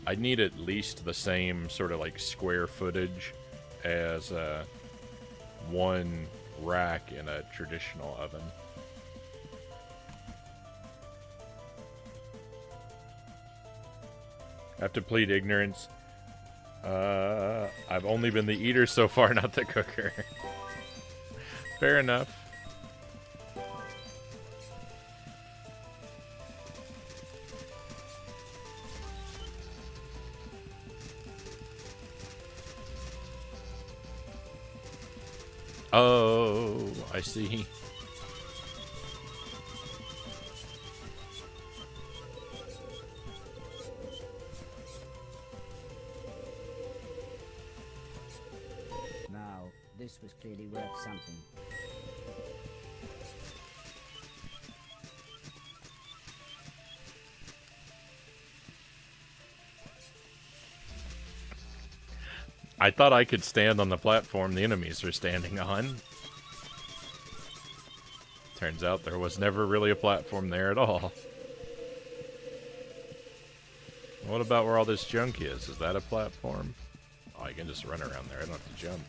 the same sort of like square footage as one rack in a traditional oven. I have to plead ignorance. I've only been the eater so far, not the cooker. Fair enough. Oh, I see. Now, this was clearly worth something. I thought I could stand on the platform the enemies were standing on. Turns out there was never really a platform there at all. What about where all this junk is? Is that a platform? Oh, I can just run around there. I don't have to jump.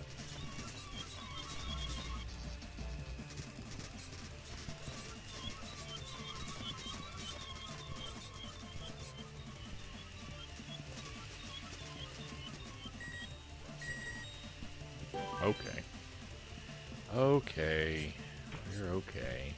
Okay. Okay. You're okay.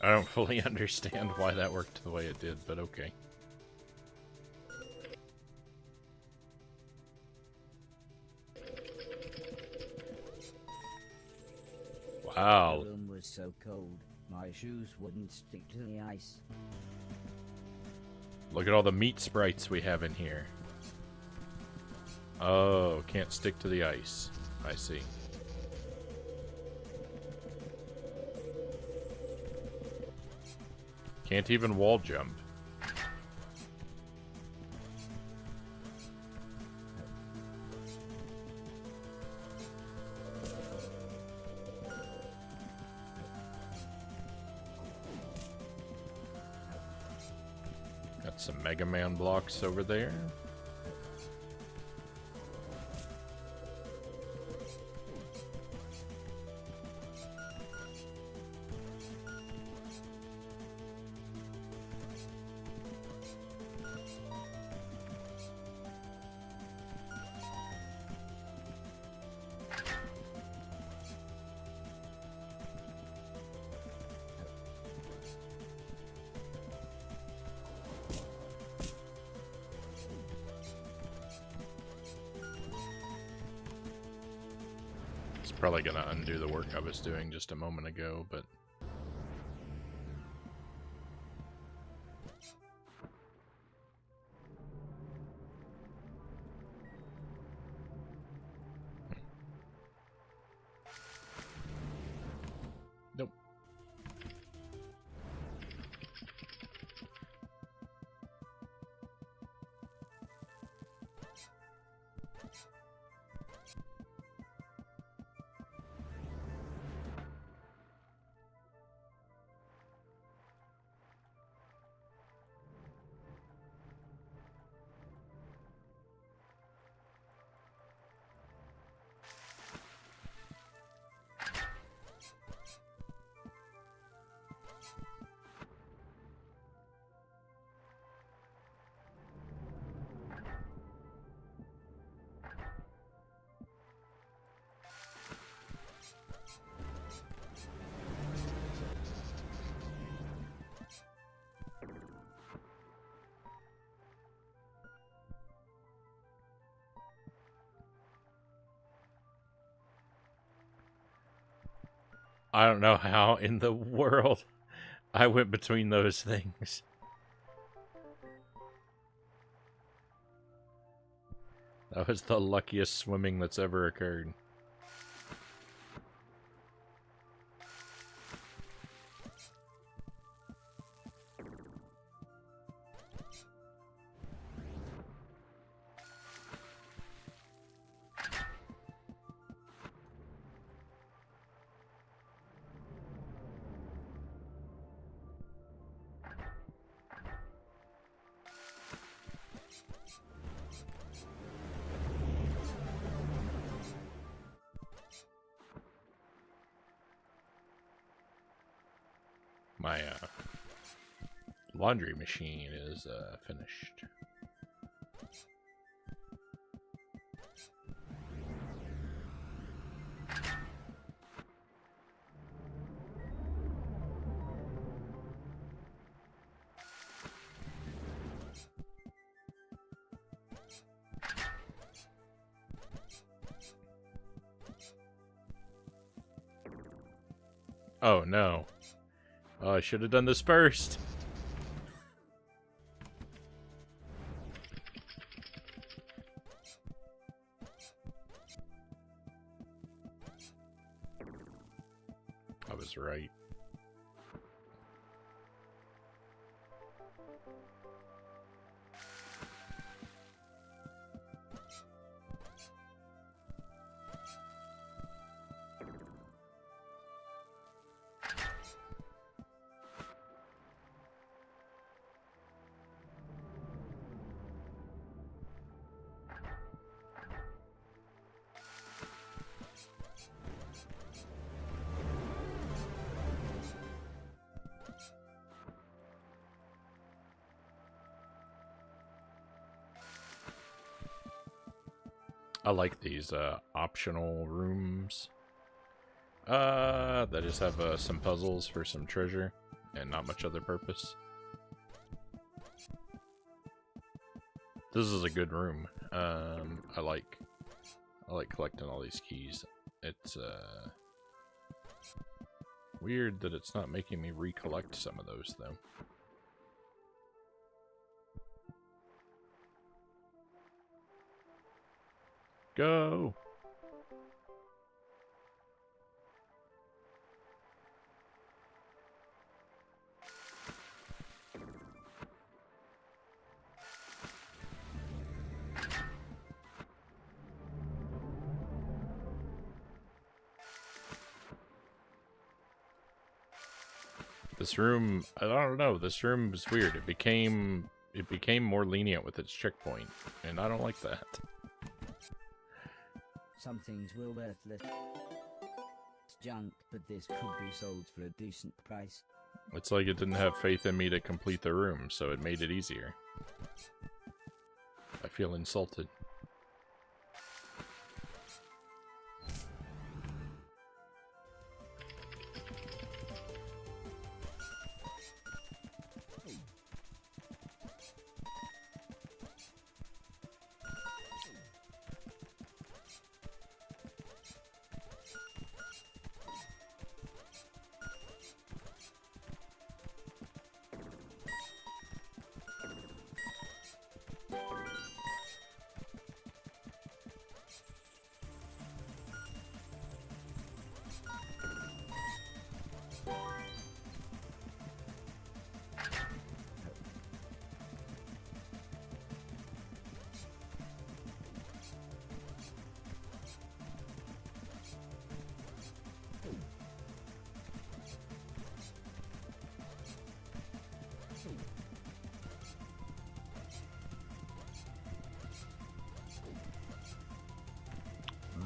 I don't fully understand why that worked the way it did, but okay. Wow. The room was so cold, my shoes wouldn't stick to the ice. Look at all the meat sprites we have in here. Oh, can't stick to the ice. I see. Can't even wall jump. Got some Mega Man blocks over there. Probably gonna undo the work I was doing just a moment ago, but nope. I don't know how in the world I went between those things. That was the luckiest swimming that's ever occurred. My laundry machine is finished. Oh no. Oh, I should have done this first. I was right. I like these optional rooms. That just have some puzzles for some treasure and not much other purpose. This is a good room. I like collecting all these keys. It's weird that it's not making me recollect some of those though. Go! This room, I don't know, this room is weird. It became more lenient with its checkpoint, and I don't like that. Some things were worthless junk, but this could be sold for a decent price. It's like it didn't have faith in me to complete the room, so it made it easier. I feel insulted.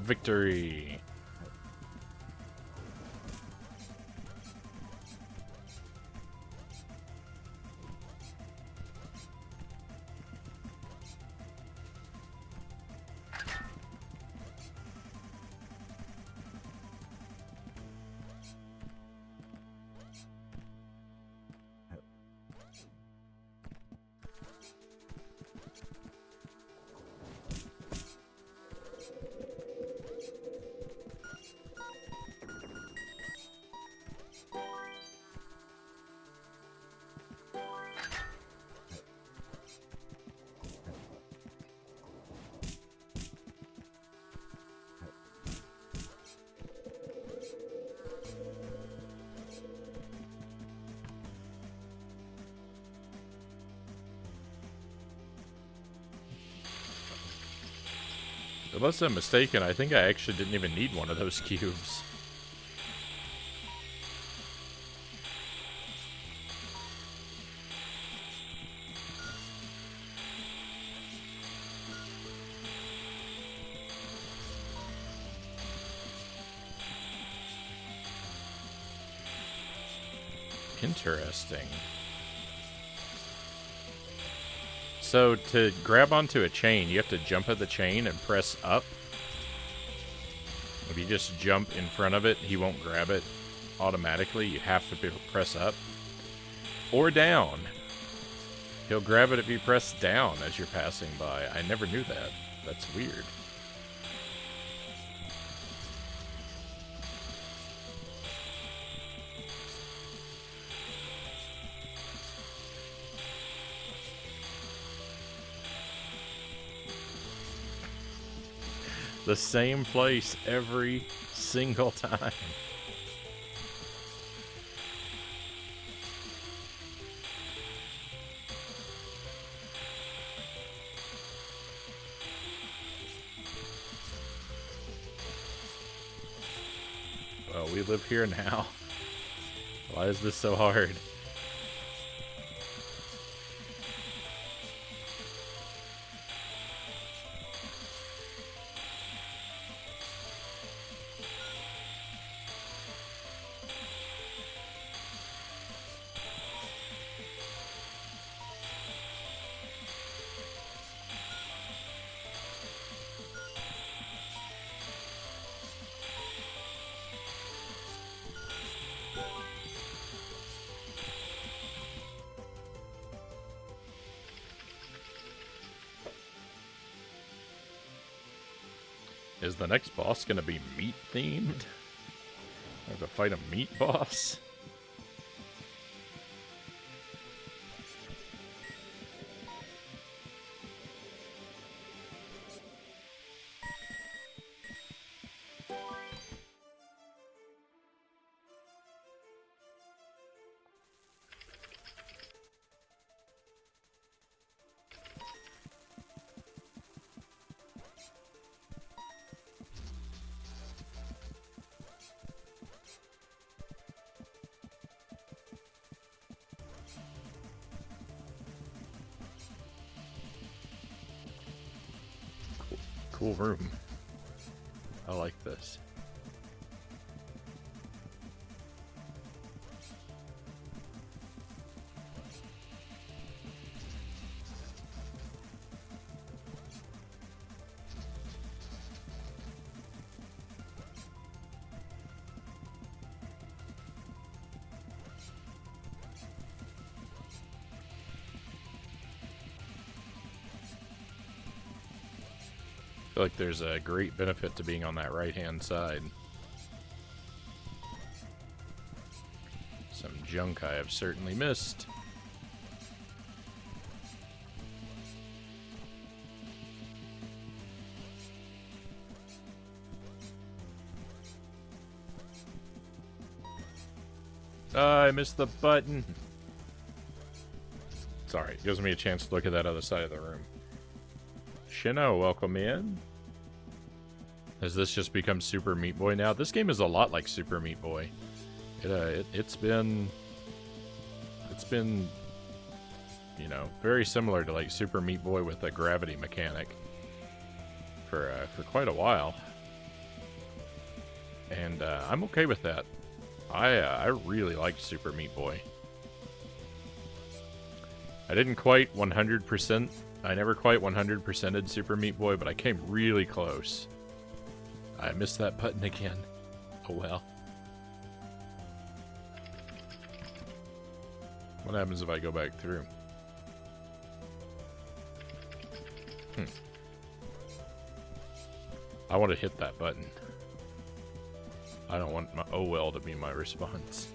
Victory! Unless I'm mistaken, I think I actually didn't even need one of those cubes. Interesting. So to grab onto a chain, you have to jump at the chain and press up. If you just jump in front of it, he won't grab it automatically. You have to press up or down. He'll grab it if you press down as you're passing by. I never knew that. That's weird. The same place every single time. Well, we live here now. Why is this so hard? Is the next boss gonna be meat themed? I have to fight a meat boss? Cool room. I like this. I feel like there's a great benefit to being on that right-hand side. Some junk I have certainly missed. I missed the button. Sorry, it gives me a chance to look at that other side of the room. Shino, welcome in. Has this just become Super Meat Boy now? This game is a lot like Super Meat Boy. It's been, you know, very similar to like Super Meat Boy with a gravity mechanic for quite a while, and I'm okay with that. I really liked Super Meat Boy. I didn't quite 100%. I never quite 100%ed Super Meat Boy, but I came really close. I missed that button again. Oh well. What happens if I go back through? I want to hit that button. I don't want my oh well to be my response.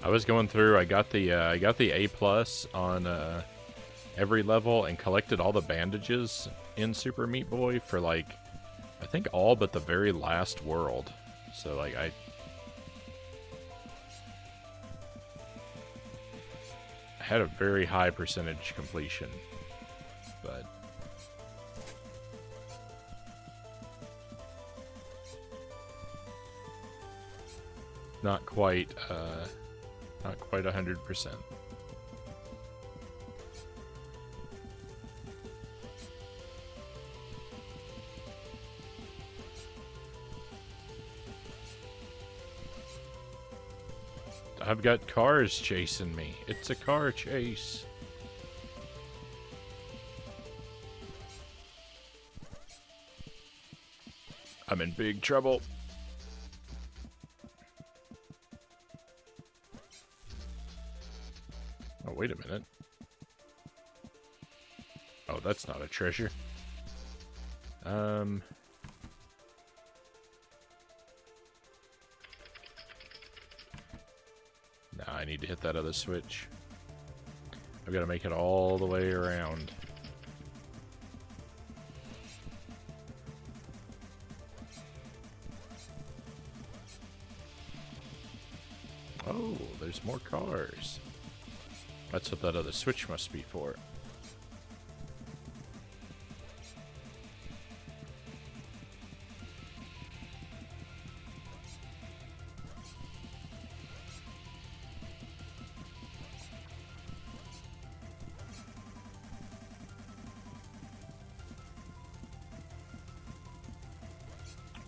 I was going through. I got the A+ on every level and collected all the bandages in Super Meat Boy for like I think all but the very last world. So like I had a very high percentage completion, but not quite 100%. I've got cars chasing me. It's a car chase. I'm in big trouble. Oh, wait a minute. Oh, that's not a treasure. Nah, I need to hit that other switch. I've got to make it all the way around. Oh, there's more cars. That's what that other switch must be for.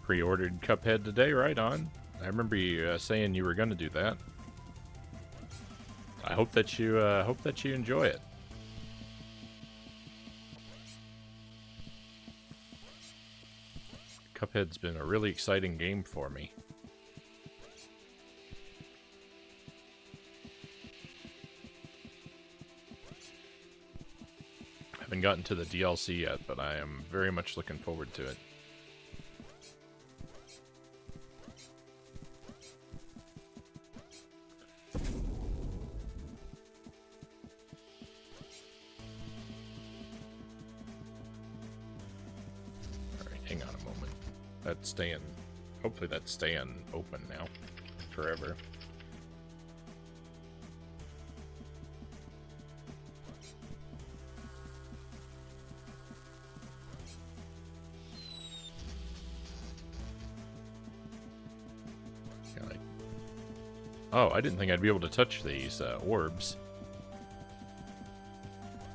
Pre-ordered Cuphead today, right on. I remember you saying you were going to do that. I hope that you enjoy it. Cuphead's been a really exciting game for me. Haven't gotten to the DLC yet, but I am very much looking forward to it. Alright, hang on a moment. That's staying... Hopefully that's staying open now. Forever. Oh, I didn't think I'd be able to touch these orbs.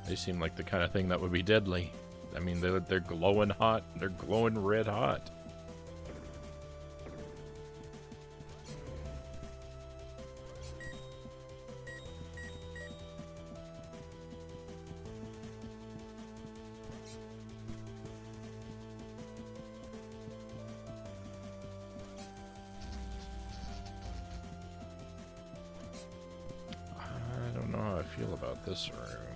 They seem like the kind of thing that would be deadly. I mean, they're glowing hot. They're glowing red hot. I don't know how I feel about this room.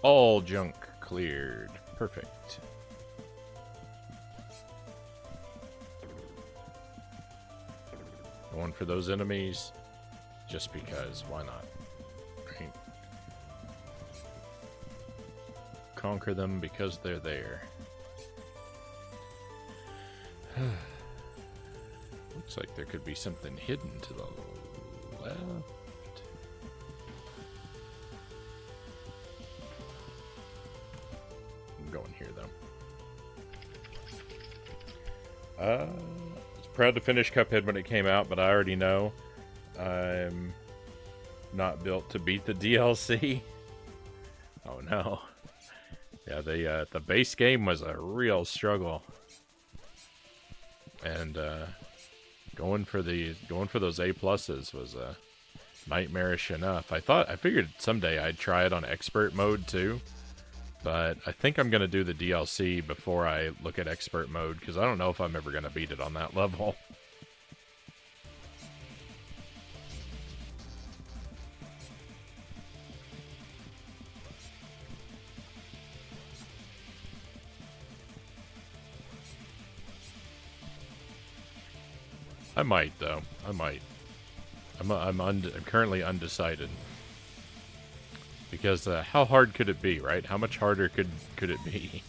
All junk cleared. Perfect. Going for those enemies just because, why not? Right? Conquer them because they're there. Looks like there could be something hidden to the left. Going here though. I was proud to finish Cuphead when it came out, but I already know I'm not built to beat the DLC. Oh no. Yeah, the base game was a real struggle. And going for those A pluses was nightmarish enough. I figured someday I'd try it on expert mode too. But I think I'm going to do the DLC before I look at expert mode, because I don't know if I'm ever going to beat it on that level. I might, though. I might. I'm currently undecided. Because how hard could it be, right? How much harder could it be?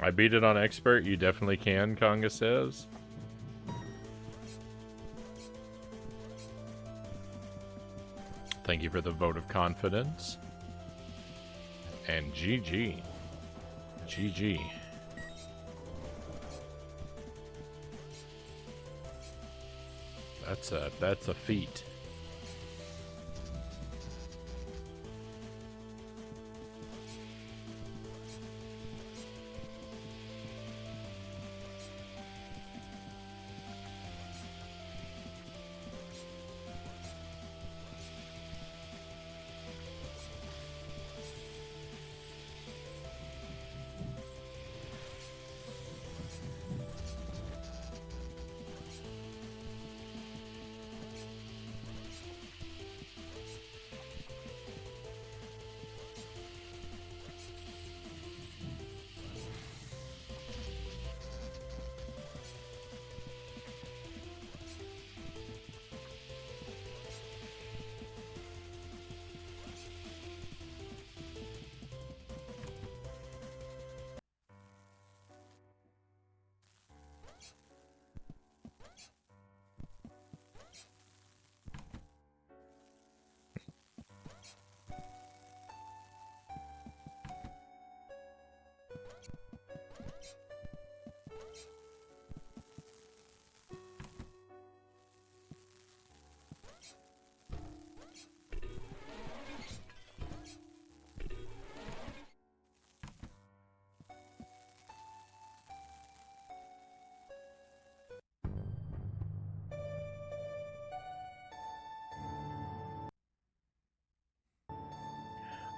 I beat it on expert. You definitely can, Konga says. Thank you for the vote of confidence. And GG. GG. That's a feat.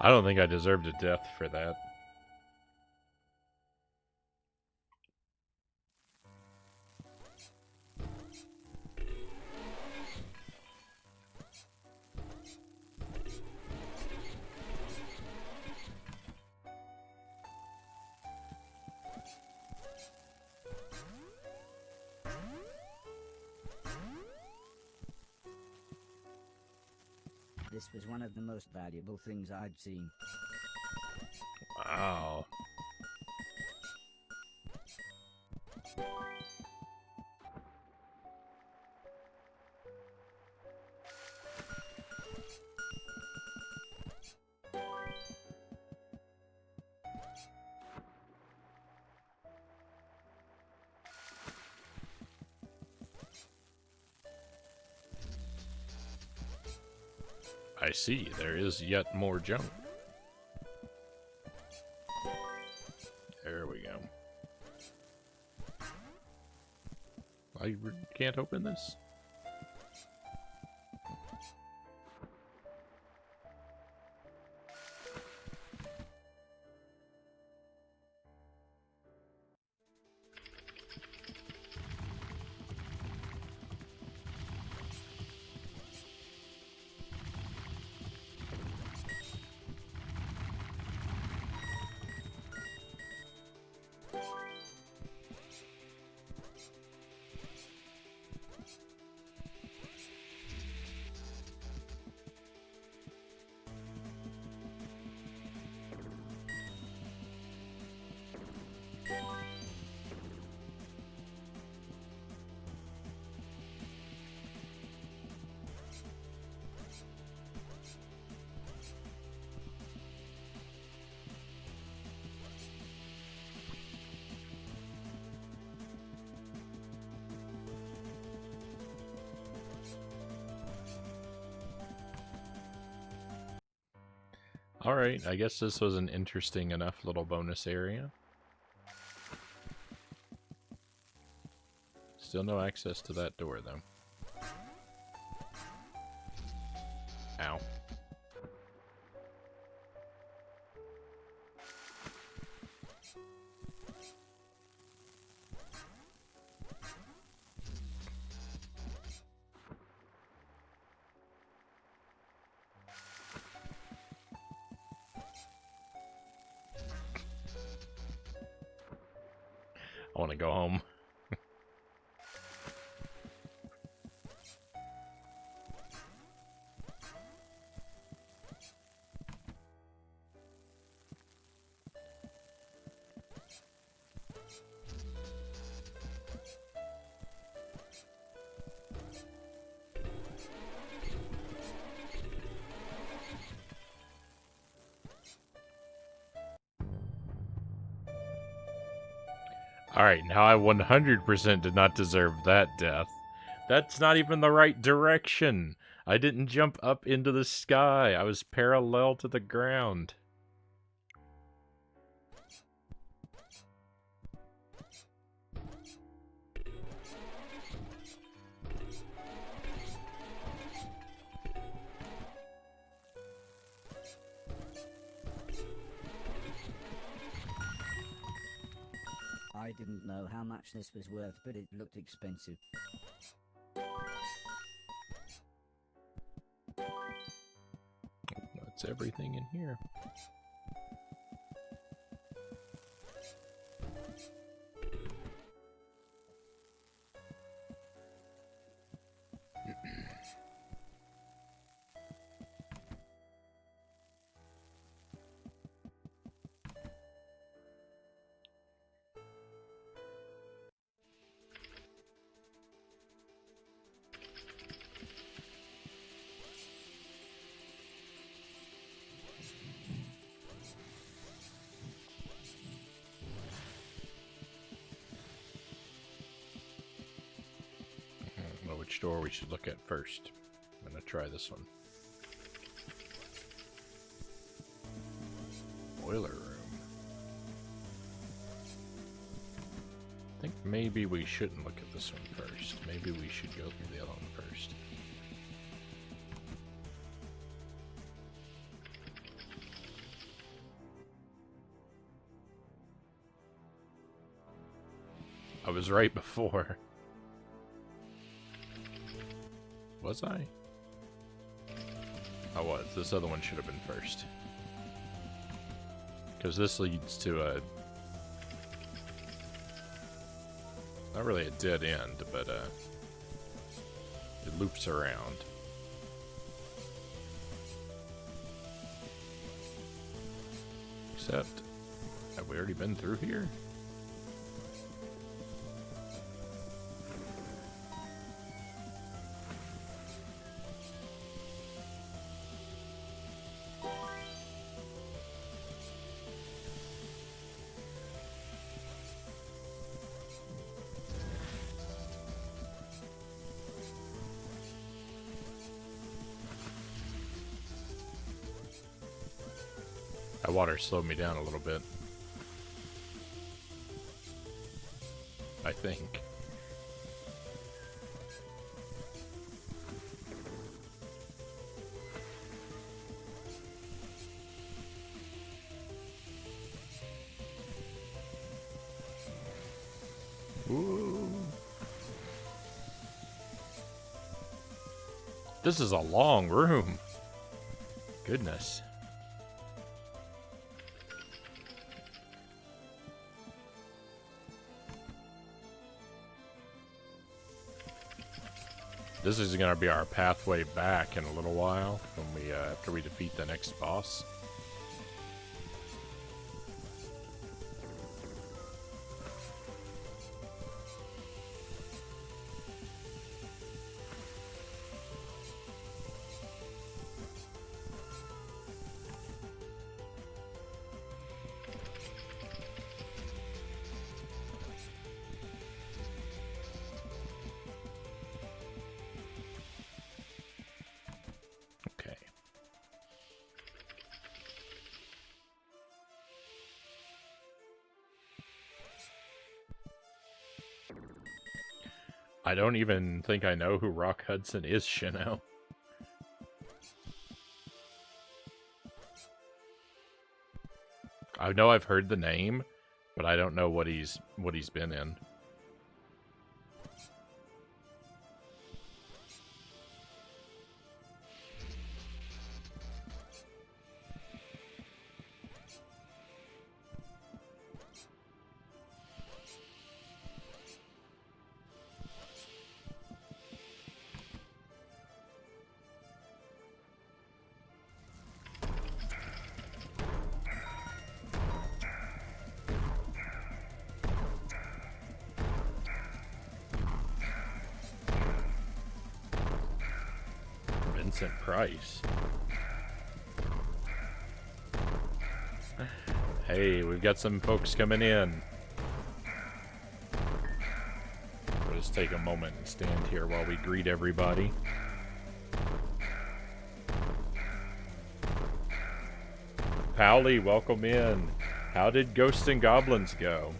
I don't think I deserved a death for that. This was one of the most valuable things I'd seen. Wow. I see, there is yet more junk. There we go. I can't open this? Alright, I guess this was an interesting enough little bonus area. Still no access to that door, though. Ow. I want to go home. Alright, now I 100% did not deserve that death. That's not even the right direction. I didn't jump up into the sky. I was parallel to the ground. I didn't know how much this was worth, but it looked expensive. That's everything in here. Well, which door we should look at first? I'm gonna try this one. Boiler room. I think maybe we shouldn't look at this one first. Maybe we should go through the other one first. I was right before. Was I? I was. This other one should have been first. Because this leads to a... not really a dead end, but it loops around. Except, have we already been through here? That water slowed me down a little bit. I think. Ooh. This is a long room. Goodness. This is going to be our pathway back in a little while when we after we defeat the next boss. I don't even think I know who Rock Hudson is, Shino. I know I've heard the name, but I don't know what he's been in. Price. Hey, we've got some folks coming in. We'll just take a moment and stand here while we greet everybody. Powley, welcome in. How did Ghosts and Goblins go?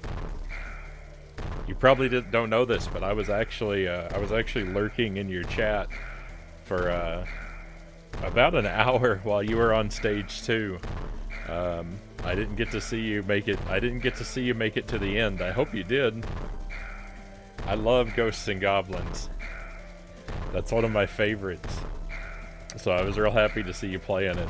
You probably don't know this, but I was actually lurking in your chat for about an hour while you were on stage 2. I didn't get to see you make it. I didn't get to see you make it to the end. I hope you did. I love Ghosts and Goblins. That's one of my favorites. So I was real happy to see you playing it.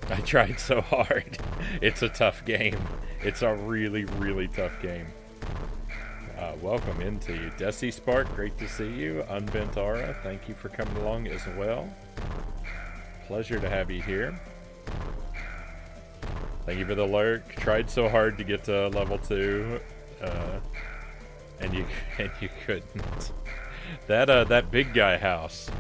I tried so hard. It's a tough game. It's a really, really tough game. Welcome into you. Desi Spark, great to see you. Unbent Aura, thank you for coming along as well. Pleasure to have you here. Thank you for the lurk. Tried so hard to get to level 2, and you couldn't. That big guy house,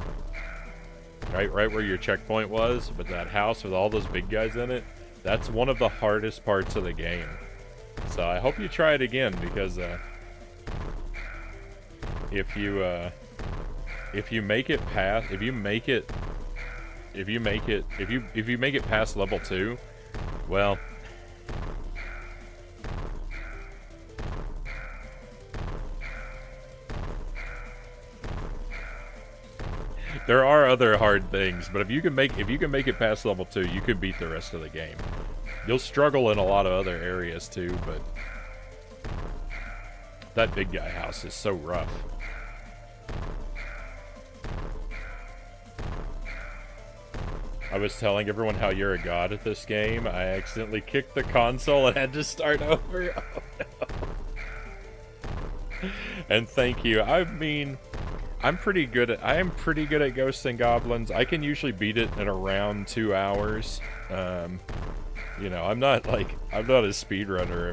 right where your checkpoint was, but that house with all those big guys in it, that's one of the hardest parts of the game. So I hope you try it again, because if you make it past level 2, well, there are other hard things, but if you can make it past level 2, you can beat the rest of the game. You'll struggle in a lot of other areas too, but that big guy house is so rough. I was telling everyone how you're a god at this game. I accidentally kicked the console and had to start over. Oh, no. And thank you. I mean, I am pretty good at Ghosts and Goblins. I can usually beat it in around 2 hours. You know, I'm not a speedrunner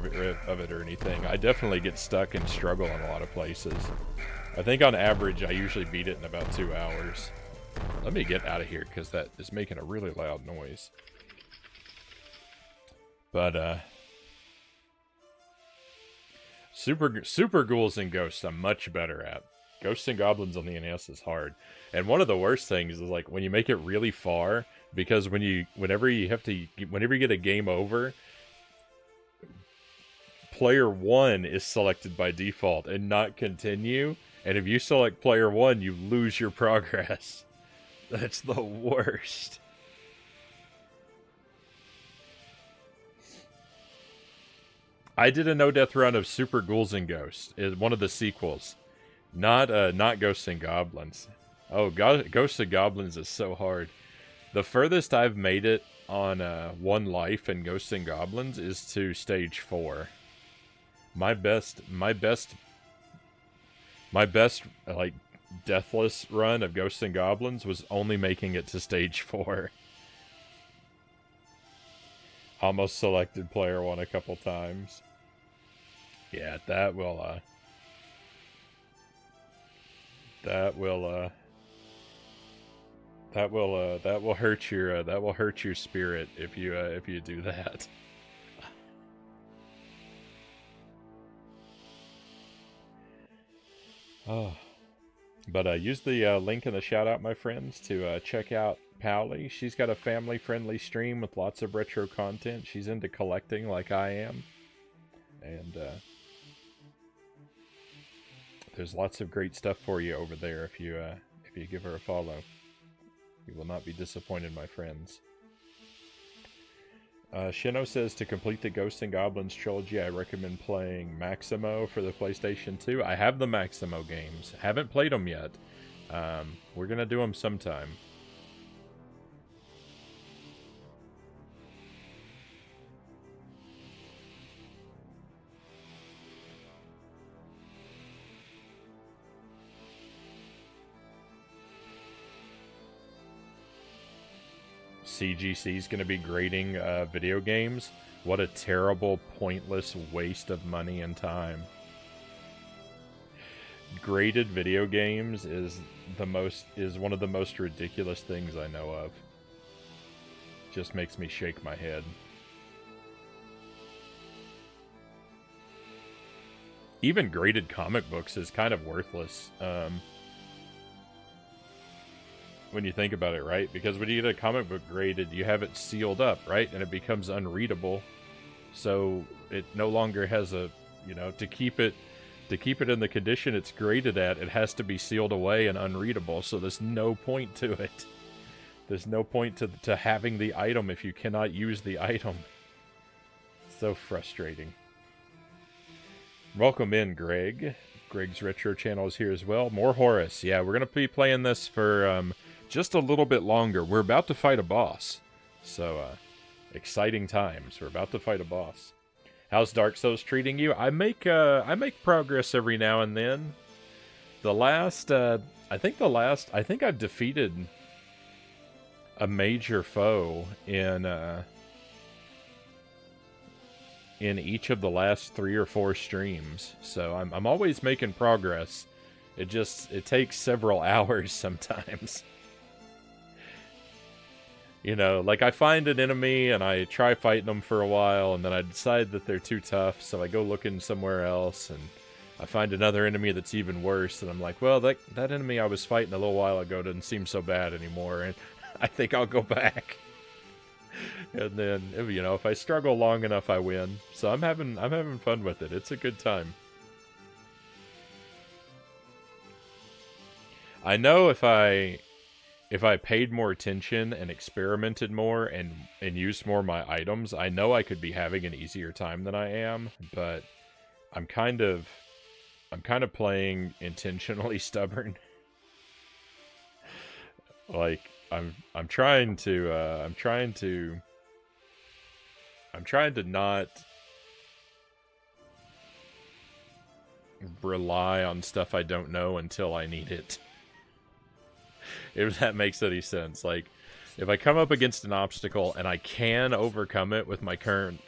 of it or anything. I definitely get stuck and struggle in a lot of places. I think on average I usually beat it in about 2 hours. Let me get out of here because that is making a really loud noise. But Super Ghouls and Ghosts I'm much better at. Ghosts and Goblins on the NES is hard. And one of the worst things is like when you make it really far, because whenever you get a game over, player 1 is selected by default and not continue. And if you select player 1, you lose your progress. That's the worst. I did a no-death run of Super Ghouls and Ghosts. It's one of the sequels. Not Ghosts and Goblins. Oh, Ghosts and Goblins is so hard. The furthest I've made it on One Life and Ghosts and Goblins is to stage 4. My best like deathless run of Ghosts and Goblins was only making it to stage 4. Almost selected player 1 a couple times. Yeah, that will hurt your spirit if you do that. Oh. But use the link in the shout out, my friends, to check out Powley. She's got a family-friendly stream with lots of retro content. She's into collecting like I am. And there's lots of great stuff for you over there if you give her a follow. You will not be disappointed, my friends. Shino says, to complete the Ghosts and Goblins trilogy, I recommend playing Maximo for the PlayStation 2. I have the Maximo games. Haven't played them yet. We're going to do them sometime. CGC is going to be grading video games. What a terrible, pointless waste of money and time. Graded video games is one of the most ridiculous things I know of. Just makes me shake my head. Even graded comic books is kind of worthless. When you think about it, right? Because when you get a comic book graded, you have it sealed up, right? And it becomes unreadable. So it no longer has a, to keep it in the condition it's graded at, it has to be sealed away and unreadable. So there's no point to it. There's no point to having the item if you cannot use the item. So frustrating. Welcome in, Greg. Greg's Retro Channel is here as well. More Horace. Yeah, we're going to be playing this for just a little bit longer. We're about to fight a boss. So, exciting times. Think about to fight a boss. How's Dark Souls treating you? I make progress every now and then. I think I've defeated a major foe in each of the last 3 or 4 streams. So I'm always making progress. It takes several hours sometimes. Like I find an enemy and I try fighting them for a while, and then I decide that they're too tough, so I go looking somewhere else, and I find another enemy that's even worse, and I'm like, well, that enemy I was fighting a little while ago doesn't seem so bad anymore, and I think I'll go back. And then, if I struggle long enough, I win. So I'm having fun with it. It's a good time. I know if I if I paid more attention and experimented more and used more my items, I know I could be having an easier time than I am, but I'm kind of playing intentionally stubborn. Like I'm trying to not rely on stuff I don't know until I need it. If that makes any sense. Like, if I come up against an obstacle and I can overcome it with my current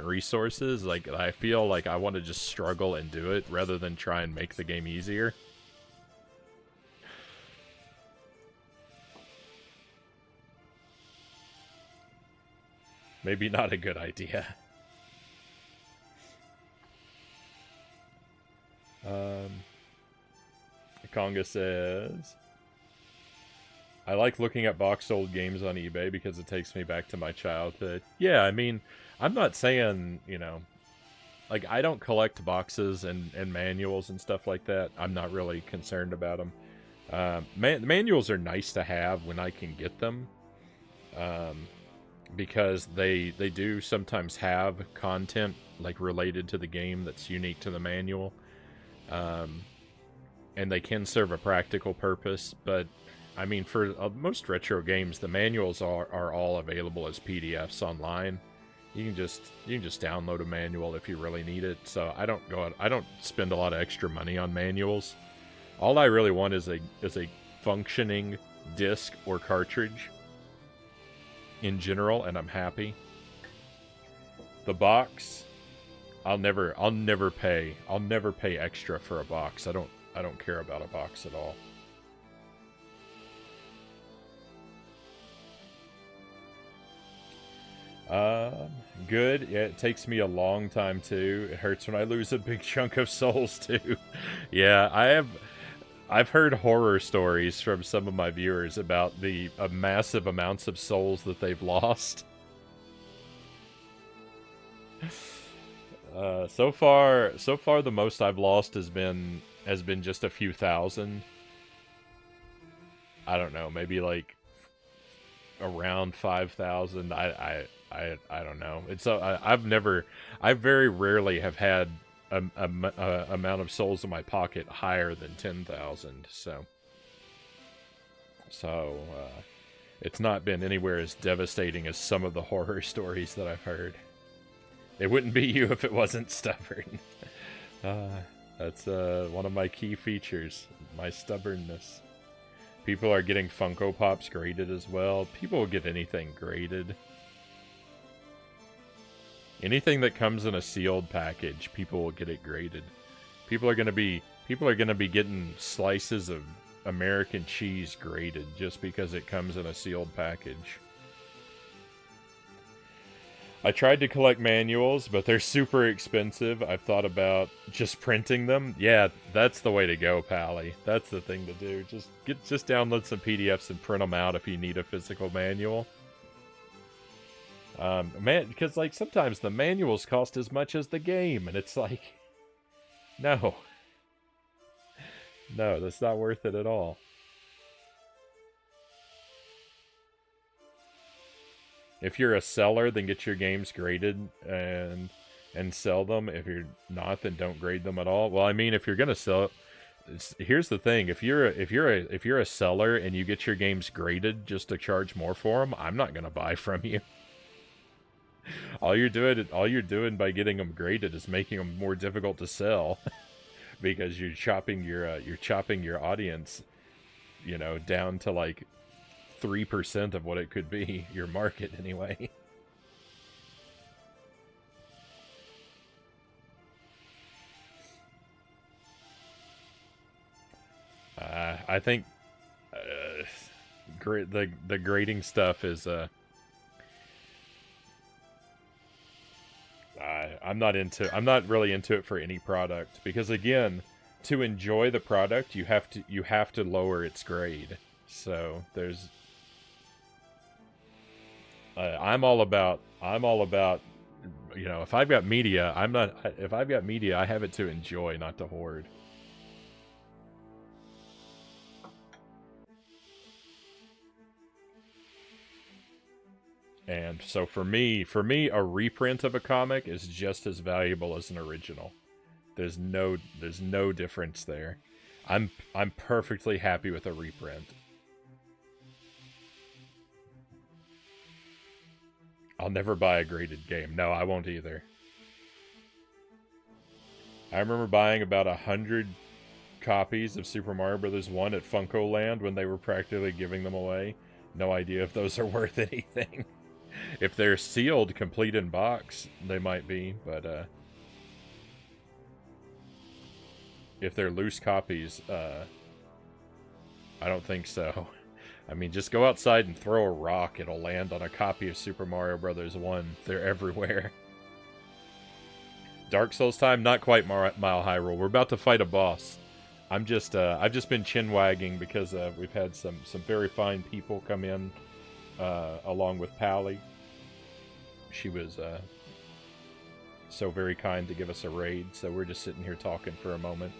resources, like, I feel like I want to just struggle and do it rather than try and make the game easier. Maybe not a good idea. Conga says, I like looking at boxed old games on eBay because it takes me back to my childhood. Yeah, I mean, I'm not saying, you know, like, I don't collect boxes and manuals and stuff like that. I'm not really concerned about them. Manuals are nice to have when I can get them. Because they do sometimes have content, like, related to the game that's unique to the manual. And they can serve a practical purpose, but I mean, for most retro games, the manuals are all available as PDFs online. You can just download a manual if you really need it. So I don't spend a lot of extra money on manuals. All I really want is a functioning disc or cartridge in general, and I'm happy. The box, I'll never pay extra for a box. I don't care about a box at all. Good. Yeah, it takes me a long time too. It hurts when I lose a big chunk of souls too. Yeah, I've heard horror stories from some of my viewers about the massive amounts of souls that they've lost. So far the most I've lost has been just a few thousand. I don't know, maybe like around 5,000. I don't know. It's I very rarely have had a amount of souls in my pocket higher than 10,000. So it's not been anywhere as devastating as some of the horror stories that I've heard. It wouldn't be you if it wasn't stubborn. That's one of my key features, my stubbornness. People are getting Funko Pops graded as well. People will get anything graded. Anything that comes in a sealed package, people will get it graded. People are gonna be getting slices of American cheese graded just because it comes in a sealed package. I tried to collect manuals, but they're super expensive. I've thought about just printing them. Yeah, that's the way to go, Pally. That's the thing to do. Just download some PDFs and print them out if you need a physical manual. Because like sometimes the manuals cost as much as the game, and it's like, no, that's not worth it at all. If you're a seller, then get your games graded and sell them. If you're not, then don't grade them at all. Well, I mean, if you're gonna sell, here's the thing: if you're a seller and you get your games graded just to charge more for them, I'm not gonna buy from you. All you're doing by getting them graded is making them more difficult to sell, because you're chopping your audience, you know, down to like 3% of what it could be, your market anyway. I think the grading stuff is I'm not really into it for any product, because again, to enjoy the product you have to lower its grade. So there's I'm all about, you know, if I've got media, I have it to enjoy, not to hoard. And so for me, a reprint of a comic is just as valuable as an original. There's no difference there. I'm perfectly happy with a reprint. I'll never buy a graded game. No, I won't either. I remember buying about 100 copies of Super Mario Bros. 1 at Funko Land when they were practically giving them away. No idea if those are worth anything. If they're sealed, complete in box, they might be, but if they're loose copies, I don't think so. I mean, just go outside and throw a rock, it'll land on a copy of Super Mario Bros. 1. They're everywhere. Dark Souls time, not quite Mile High Roll. We're about to fight a boss. I've just been chin wagging because we've had some very fine people come in, along with Pally. She was so very kind to give us a raid, so we're just sitting here talking for a moment.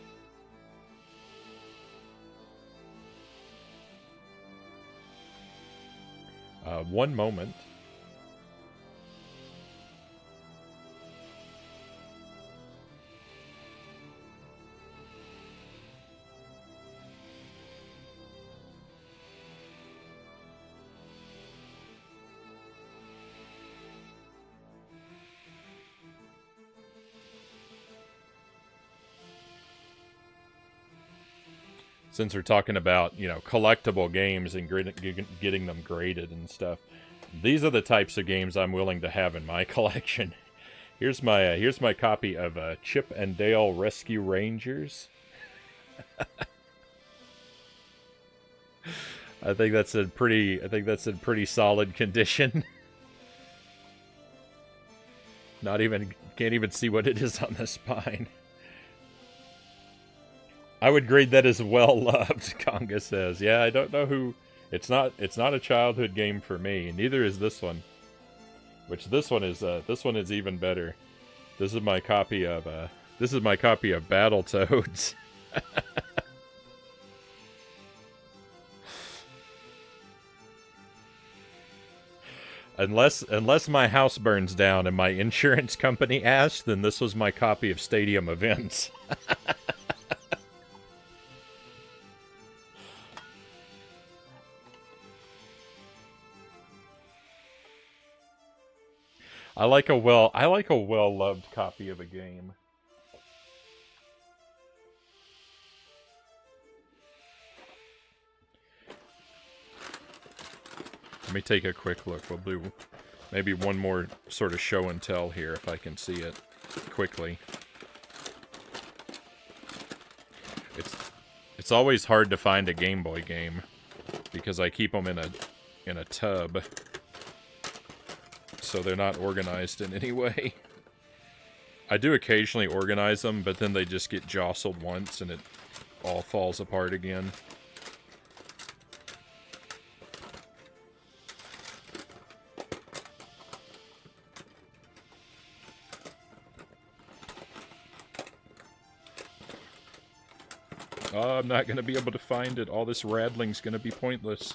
One moment. Since we're talking about, you know, collectible games and getting them graded and stuff, these are the types of games I'm willing to have in my collection. Here's my copy of Chip and Dale Rescue Rangers. I think that's in pretty solid condition. Can't even see what it is on the spine. I would grade that as well loved, Conga says. Yeah, I don't know who. It's not a childhood game for me. Neither is this one. Which this one is even better. This is my copy of Battletoads. Unless my house burns down and my insurance company asks, then this was my copy of Stadium Events. I like a well-loved copy of a game. Let me take a quick look. We'll do maybe one more sort of show and tell here if I can see it quickly. It's always hard to find a Game Boy game because I keep them in a tub. So they're not organized in any way. I do occasionally organize them, but then they just get jostled once and it all falls apart again. Oh, I'm not going to be able to find it. All this radling's going to be pointless.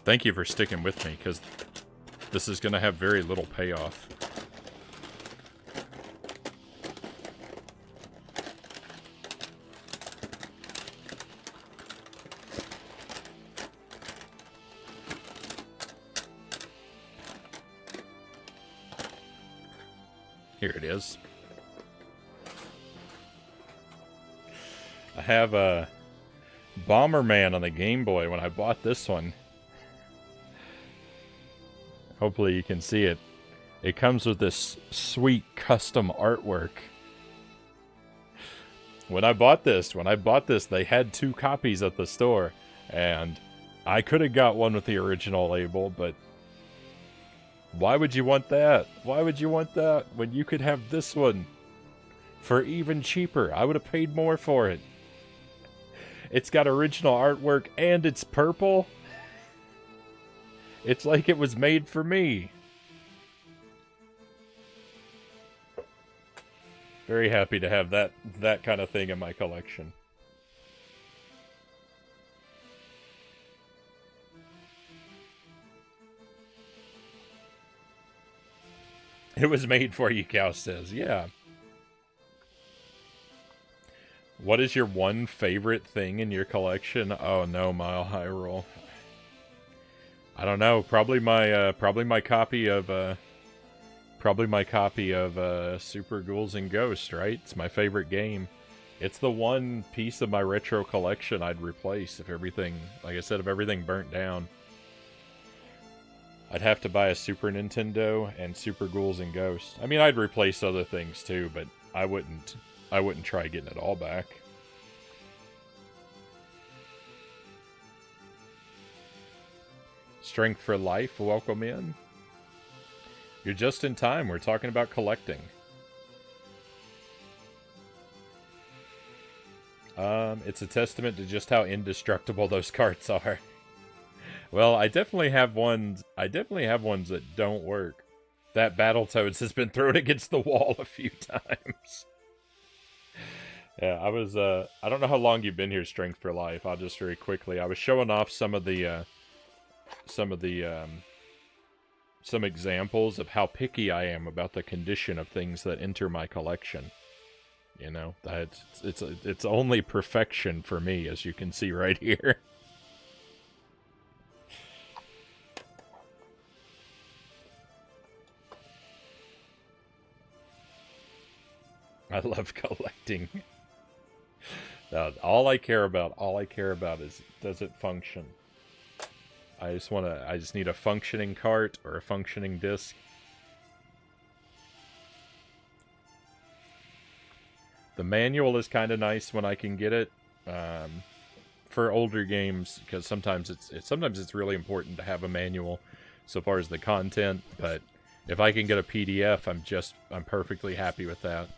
Thank you for sticking with me, because this is going to have very little payoff. Here it is. I have a Bomberman on the Game Boy when I bought this one. Hopefully you can see it. It comes with this sweet custom artwork. When I bought this, they had 2 copies at the store, and I could have got one with the original label, but why would you want that? Why would you want that when you could have this one? for even cheaper. I would have paid more for it. It's got original artwork and it's purple. It's like it was made for me. Very happy to have that kind of thing in my collection. It was made for you, Cow says. Yeah. What is your one favorite thing in your collection? Oh no, Mile High Roll. I don't know. Probably my copy of Super Ghouls and Ghosts, right? It's my favorite game. It's the one piece of my retro collection I'd replace if everything, like I said, if everything burnt down. I'd have to buy a Super Nintendo and Super Ghouls and Ghosts. I mean, I'd replace other things too, but I wouldn't try getting it all back. Strength for Life, welcome in. You're just in time. We're talking about collecting. It's a testament to just how indestructible those carts are. Well, I definitely have ones that don't work. That Battletoads has been thrown against the wall a few times. Yeah, I don't know how long you've been here, Strength for Life. I'll just very quickly. I was showing off some examples of how picky I am about the condition of things that enter my collection. You know, it's only perfection for me, as you can see right here. I love collecting. All I care about is, does it function? I just need a functioning cart or a functioning disc. The manual is kind of nice when I can get it for older games, because sometimes it's really important to have a manual so far as the content. But if I can get a PDF, I'm perfectly happy with that.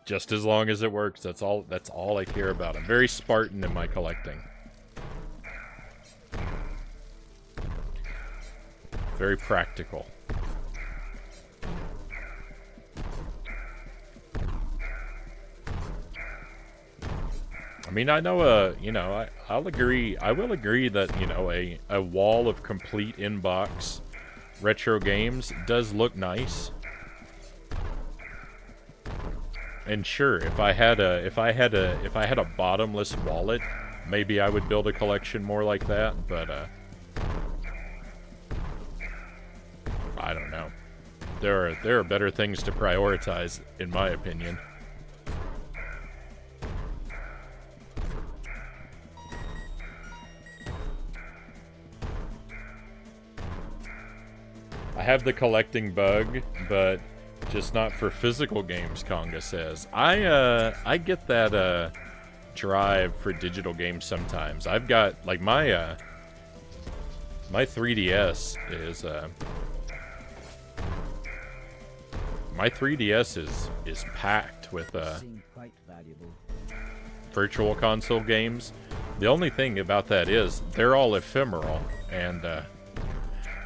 Just as long as it works, that's all I care about. I'm very Spartan in my collecting. Very practical. I mean, I know, I will agree that, a wall of complete inbox retro games does look nice. And sure, if I had a bottomless wallet, maybe I would build a collection more like that, but I don't know. There are better things to prioritize, in my opinion. I have the collecting bug, but just not for physical games, Conga says. I get that drive for digital games sometimes. I've got, like, my 3DS is my 3DS is packed with quite valuable. Virtual console games. The only thing about that is they're all ephemeral, and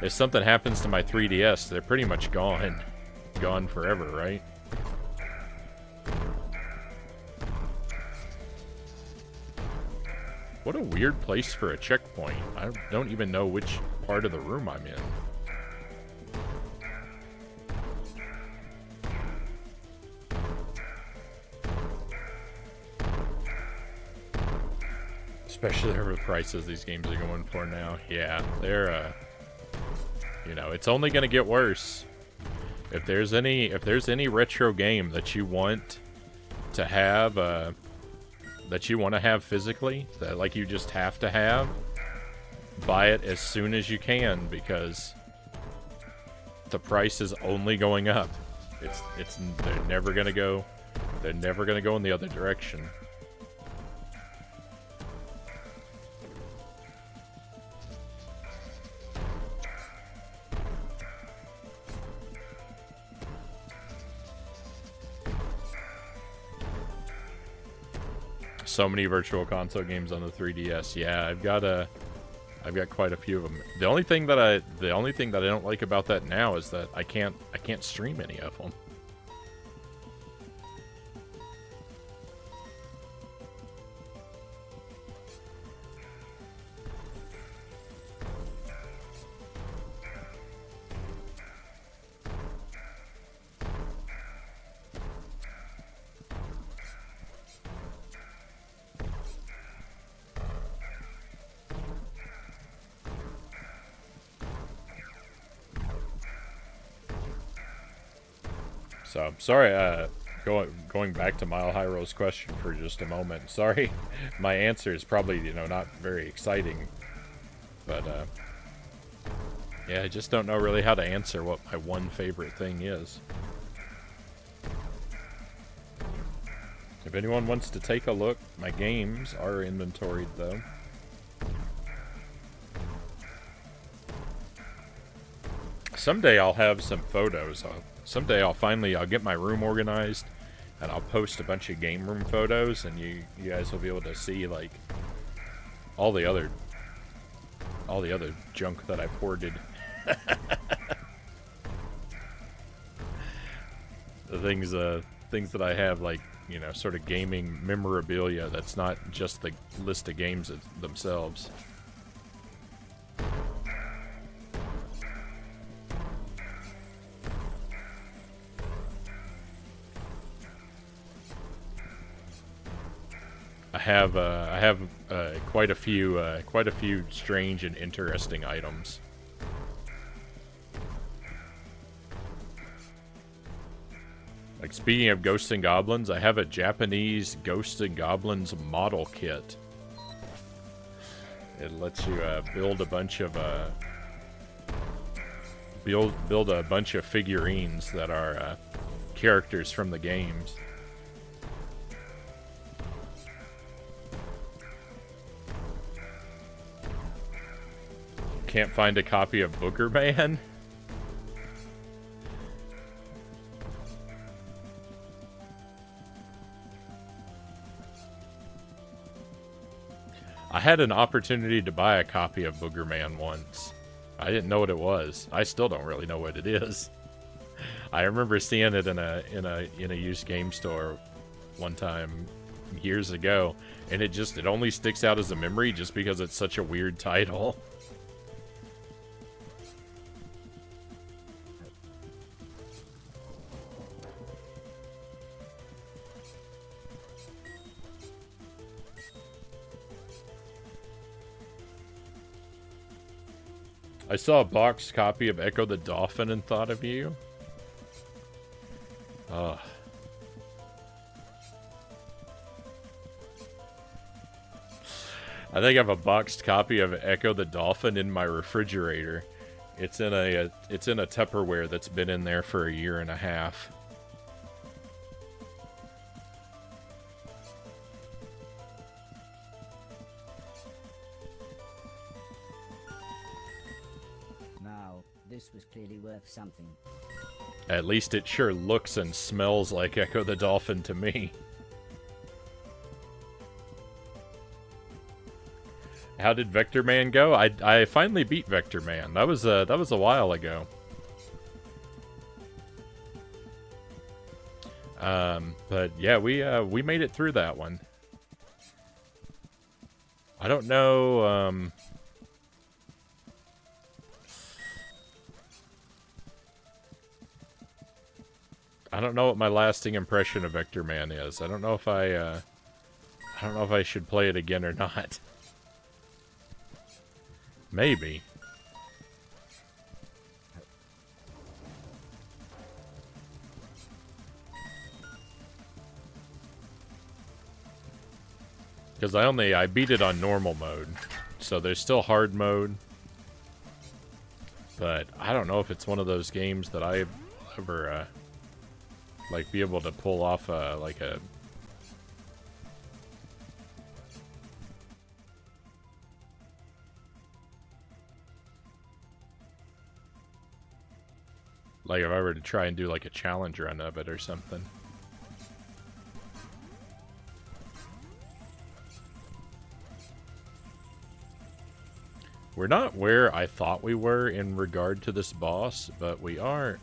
if something happens to my 3DS, they're pretty much gone forever, right? What a weird place for a checkpoint. I don't even know which part of the room I'm in. Especially over the prices these games are going for now. Yeah, they're it's only gonna get worse. If there's any retro game that you want to have, physically, that, like, you just have to have, buy it as soon as you can, because the price is only going up. They're never gonna go in the other direction. So many virtual console games on the 3DS. Yeah, I've got quite a few of them. The only thing that I don't like about that now is that I can't stream any of them. So, sorry, going back to Mile High Roll's question for just a moment. Sorry, my answer is probably, not very exciting. But, yeah, I just don't know really how to answer what my one favorite thing is. If anyone wants to take a look, my games are inventoried, though. Someday I'll have some photos. Someday I'll get my room organized, and I'll post a bunch of game room photos, and you guys will be able to see like all the other junk that I've hoarded. The things that I have, like, sort of gaming memorabilia that's not just the list of games themselves. I have quite a few strange and interesting items. Like, speaking of Ghosts and Goblins, I have a Japanese Ghosts and Goblins model kit. It lets you build a bunch of figurines that are characters from the games. Can't find a copy of Booger Man? I had an opportunity to buy a copy of Booger Man once. I didn't know what it was. I still don't really know what it is. I remember seeing it in a used game store one time years ago, and it only sticks out as a memory just because it's such a weird title. I saw a boxed copy of Echo the Dolphin and thought of you. Ugh. I think I have a boxed copy of Echo the Dolphin in my refrigerator. It's in a Tupperware that's been in there for a year and a half. This was clearly worth something. At least it sure looks and smells like Echo the Dolphin to me. How did Vector Man go? I finally beat Vector Man. That was a while ago. But yeah, we made it through that one. I don't know. I don't know what my lasting impression of Vector Man is. I don't know if I should play it again or not. Maybe. Because I beat it on normal mode. So there's still hard mode. But I don't know if it's one of those games that I ever like be able to pull off like a like if I were to try and do like a challenge run of it or something. We're not where I thought we were in regard to this boss, but we are...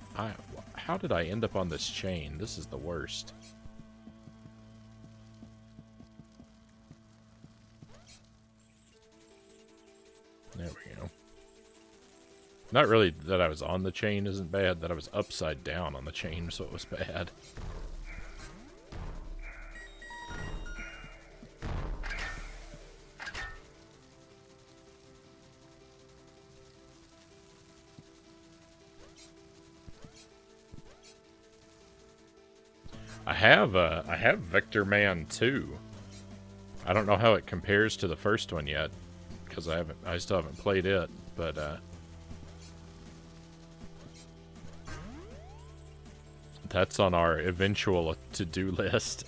How did I end up on this chain? This is the worst. There we go. Not really that I was on the chain isn't bad, that I was upside down on the chain, so it was bad. I have Vector Man 2. I don't know how it compares to the first one yet, because I still haven't played it, but that's on our eventual to-do list.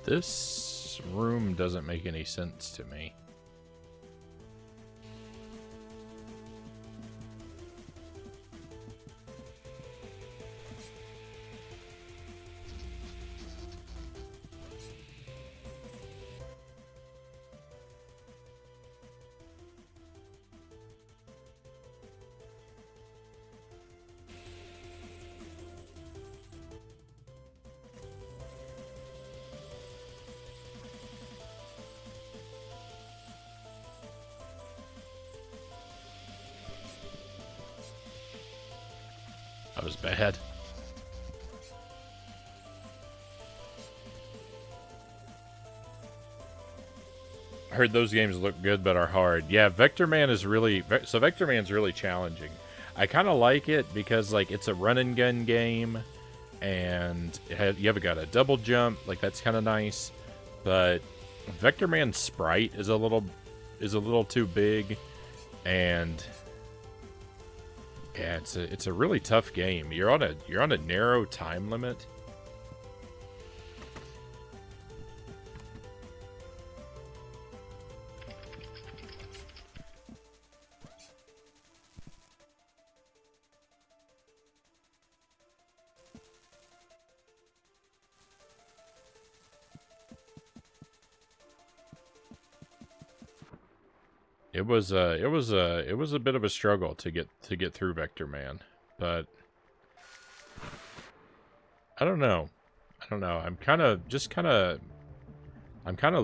This room doesn't make any sense to me. That was bad. I heard those games look good but are hard. Yeah, Vector Man is really... So Vector Man's really challenging. I kind of like it because, like, it's a run and gun game, and you have got a double jump. Like, that's kind of nice. But Vector Man's sprite is a little too big, and... yeah, it's a really tough game. You're on a narrow time limit. It was a bit of a struggle to get through Vector Man, but I don't know. I'm kind of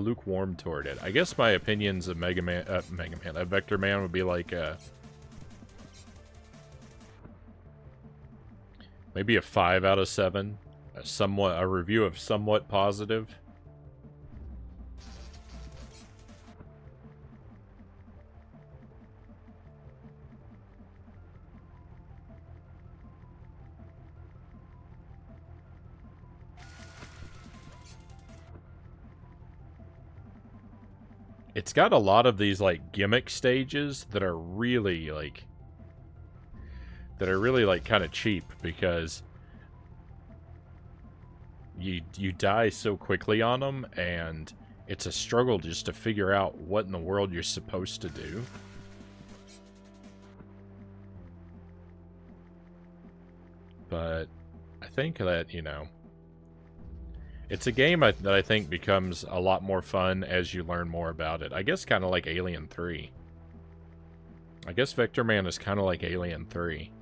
lukewarm toward it. I guess my opinions of Vector Man would be like maybe a 5 out of 7, a review of somewhat positive. It's got a lot of these, like, gimmick stages that are really, like, kind of cheap, because you die so quickly on them, and it's a struggle just to figure out what in the world you're supposed to do. But I think that, you know... it's a game that I think becomes a lot more fun as you learn more about it. I guess kind of like Alien 3. I guess Vector Man is kind of like Alien 3.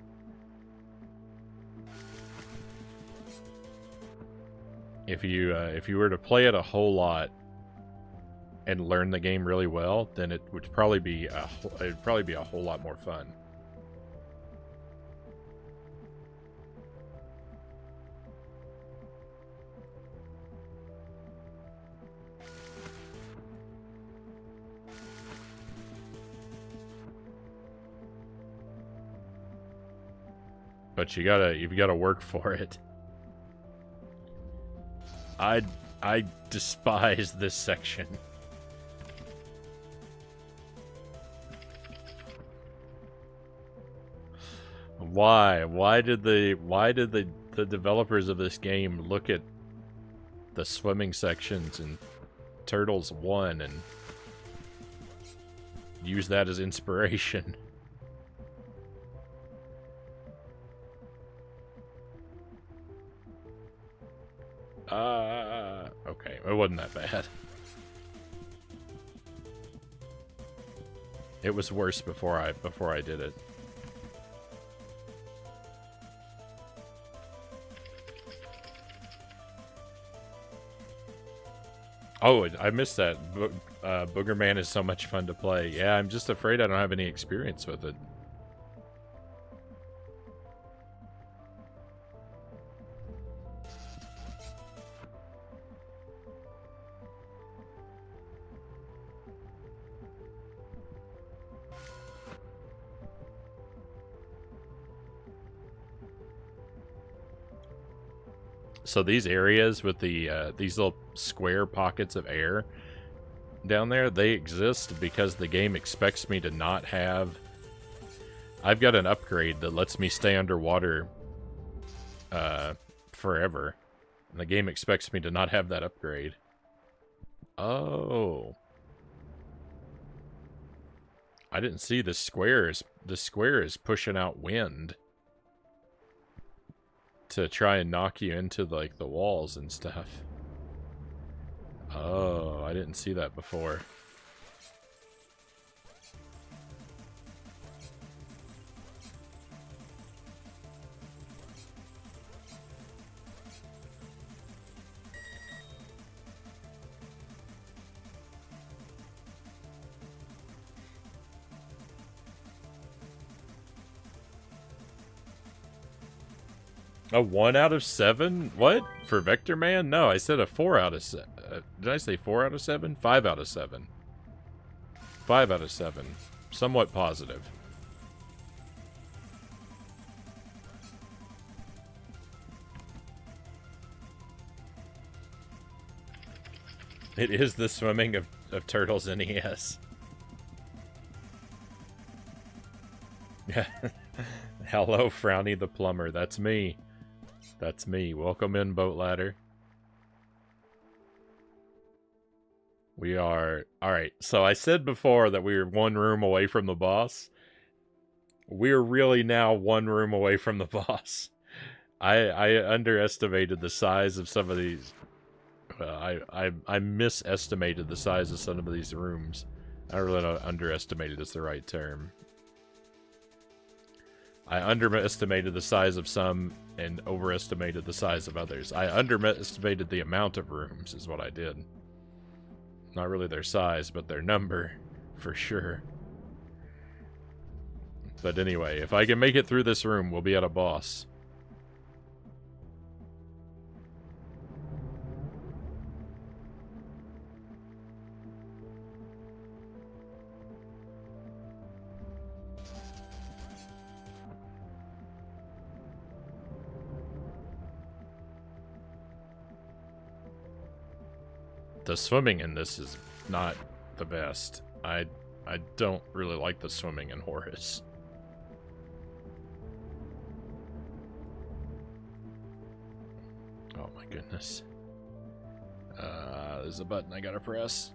If you were to play it a whole lot and learn the game really well, then it would probably be a whole lot more fun. but you've gotta work for it. I despise this section. Why? Why did the developers of this game look at the swimming sections in Turtles 1 and use that as inspiration? Okay, it wasn't that bad. It was worse before I did it. Oh, I missed that. Booger Man is so much fun to play. Yeah, I'm just afraid I don't have any experience with it. So these areas with the these little square pockets of air down there, they exist because the game expects me to not have... I've got an upgrade that lets me stay underwater forever. And the game expects me to not have that upgrade. Oh. I didn't see the squares. The square is pushing out wind to try and knock you into, like, the walls and stuff. Oh, I didn't see that before. A 1 out of 7? What? For Vector Man? No, I said a 4 out of 7. Did I say 4 out of 7? 5 out of 7. 5 out of 7. Somewhat positive. It is the swimming of Turtles NES. Hello, Frownie the plumber. That's me. That's me. Welcome in, Boat Ladder. We are... Alright, so I said before that we were 1 room away from the boss. We're really now 1 room away from the boss. I underestimated the size of some of these... I misestimated the size of some of these rooms. I don't really know underestimated is the right term. I underestimated the size of some and overestimated the size of others. I underestimated the amount of rooms is what I did. Not really their size, but their number, for sure. But anyway, if I can make it through this room, we'll be at a boss. The swimming in this is not the best. I don't really like the swimming in Horace. Oh my goodness. There's a button I gotta press.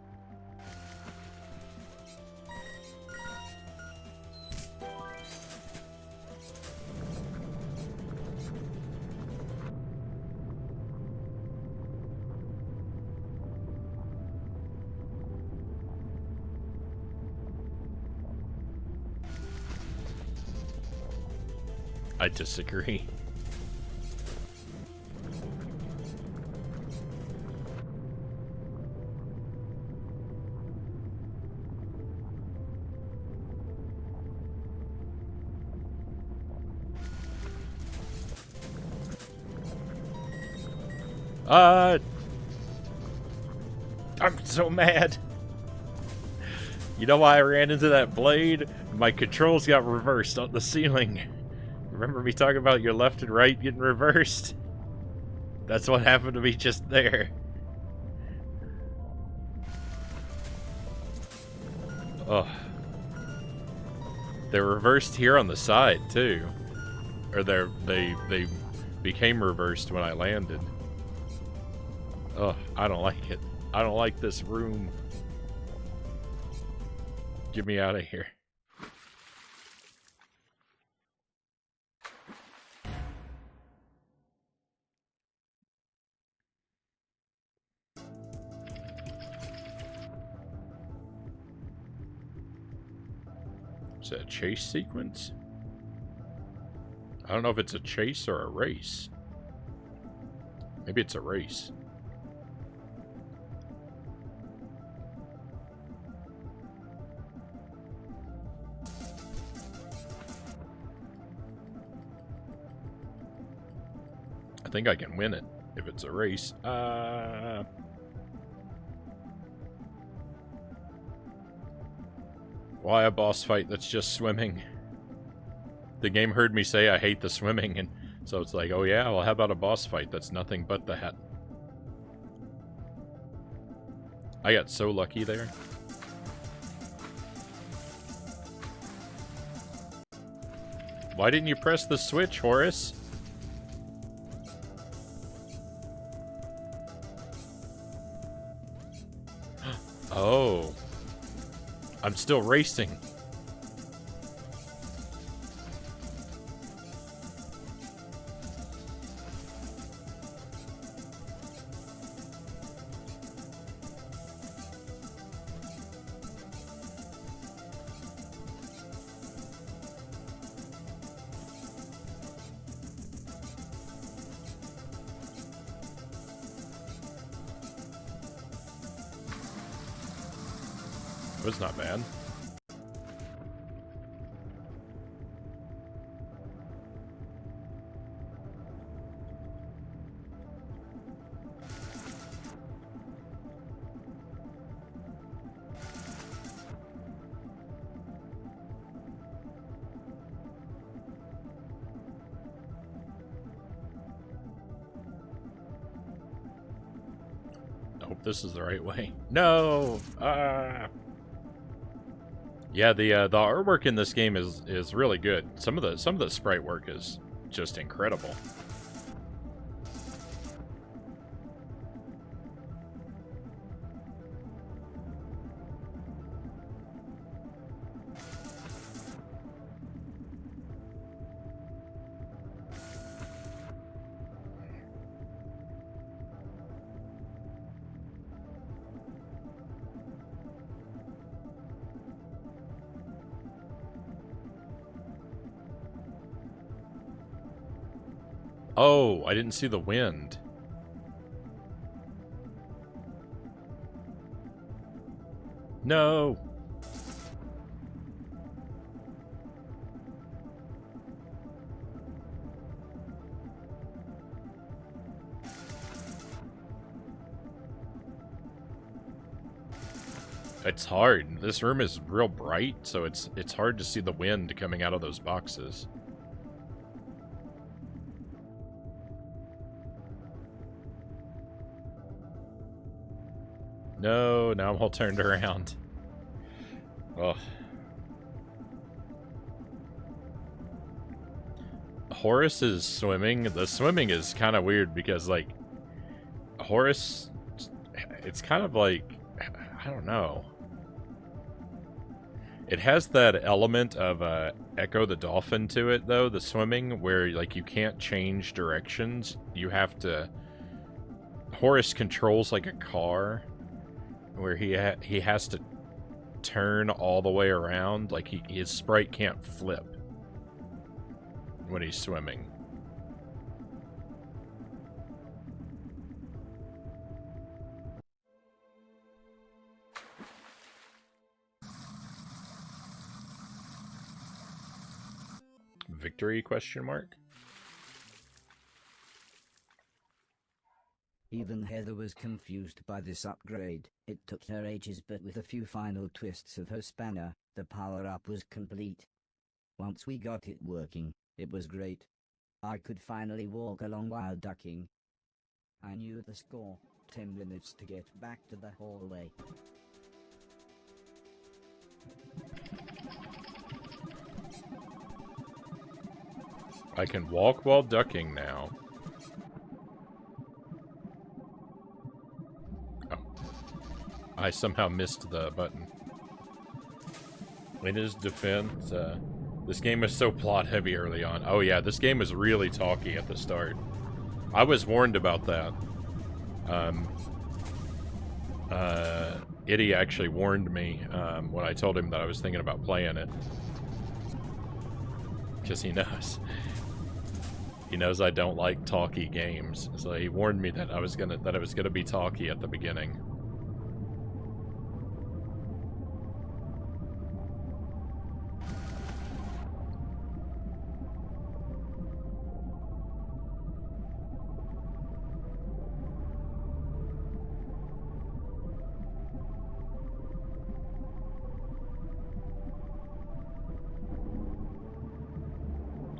I disagree. I'm so mad. You know why I ran into that blade? My controls got reversed on the ceiling. Remember me talking about your left and right getting reversed? That's what happened to me just there. Ugh. They're reversed here on the side, too. Or they became reversed when I landed. Ugh, I don't like it. I don't like this room. Get me out of here. Is that a chase sequence? I don't know if it's a chase or a race. Maybe it's a race. I think I can win it if it's a race. Why a boss fight that's just swimming? The game heard me say I hate the swimming, and so it's like, oh yeah, well how about a boss fight that's nothing but that? I got so lucky there. Why didn't you press the switch, Horace? Oh. I'm still racing. It was not bad. I hope this is the right way. No! Yeah, the artwork in this game is really good. Some of the sprite work is just incredible. Oh, I didn't see the wind. No! It's hard. This room is real bright, so it's hard to see the wind coming out of those boxes. No, now I'm all turned around. Ugh. Horace is swimming. The swimming is kind of weird because, like, Horace, it's kind of like, I don't know. It has that element of Echo the Dolphin to it, though, the swimming, where, like, you can't change directions. You have to... Horace controls, like, a car, where he has to turn all the way around. Like, his sprite can't flip when he's swimming. Victory, question mark? Even Heather was confused by this upgrade. It took her ages, but with a few final twists of her spanner, the power-up was complete. Once we got it working, It was great. I could finally walk along while ducking. I knew the score, 10 minutes to get back to the hallway. I can walk while ducking now. Oh. I somehow missed the button. In his defense, this game is so plot heavy early on. Oh yeah, this game is really talky at the start. I was warned about that. Itty actually warned me when I told him that I was thinking about playing it. Because he knows. He knows I don't like talky games. So he warned me that it was gonna be talky at the beginning.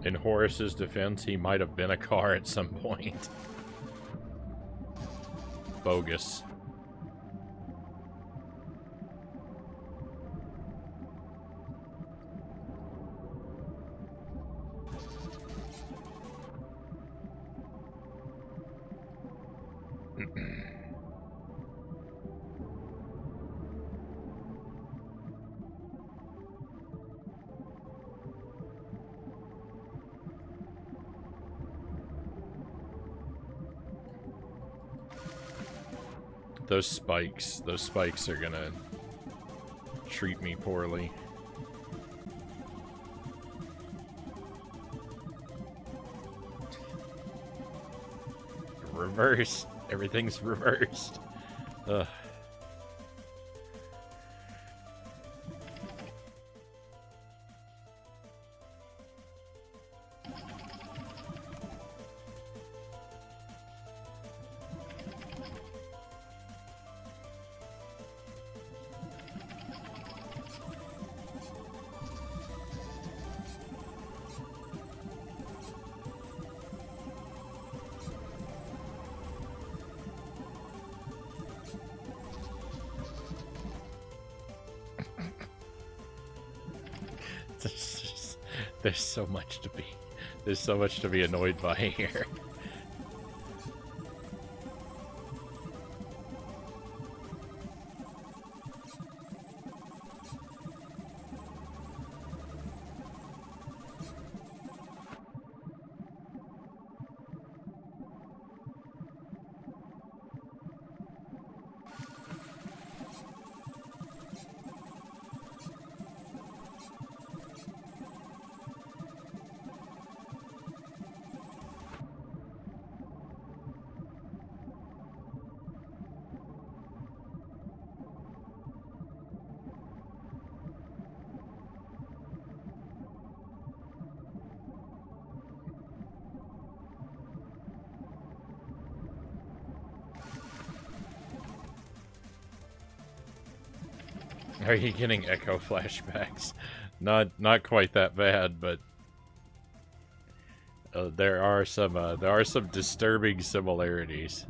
In Horace's defense, he might have been a car at some point. Bogus. Those spikes are gonna treat me poorly. Reversed. Everything's reversed. Ugh. There's so much to be annoyed by here. Are you getting echo flashbacks? Not quite that bad, but there are some disturbing similarities.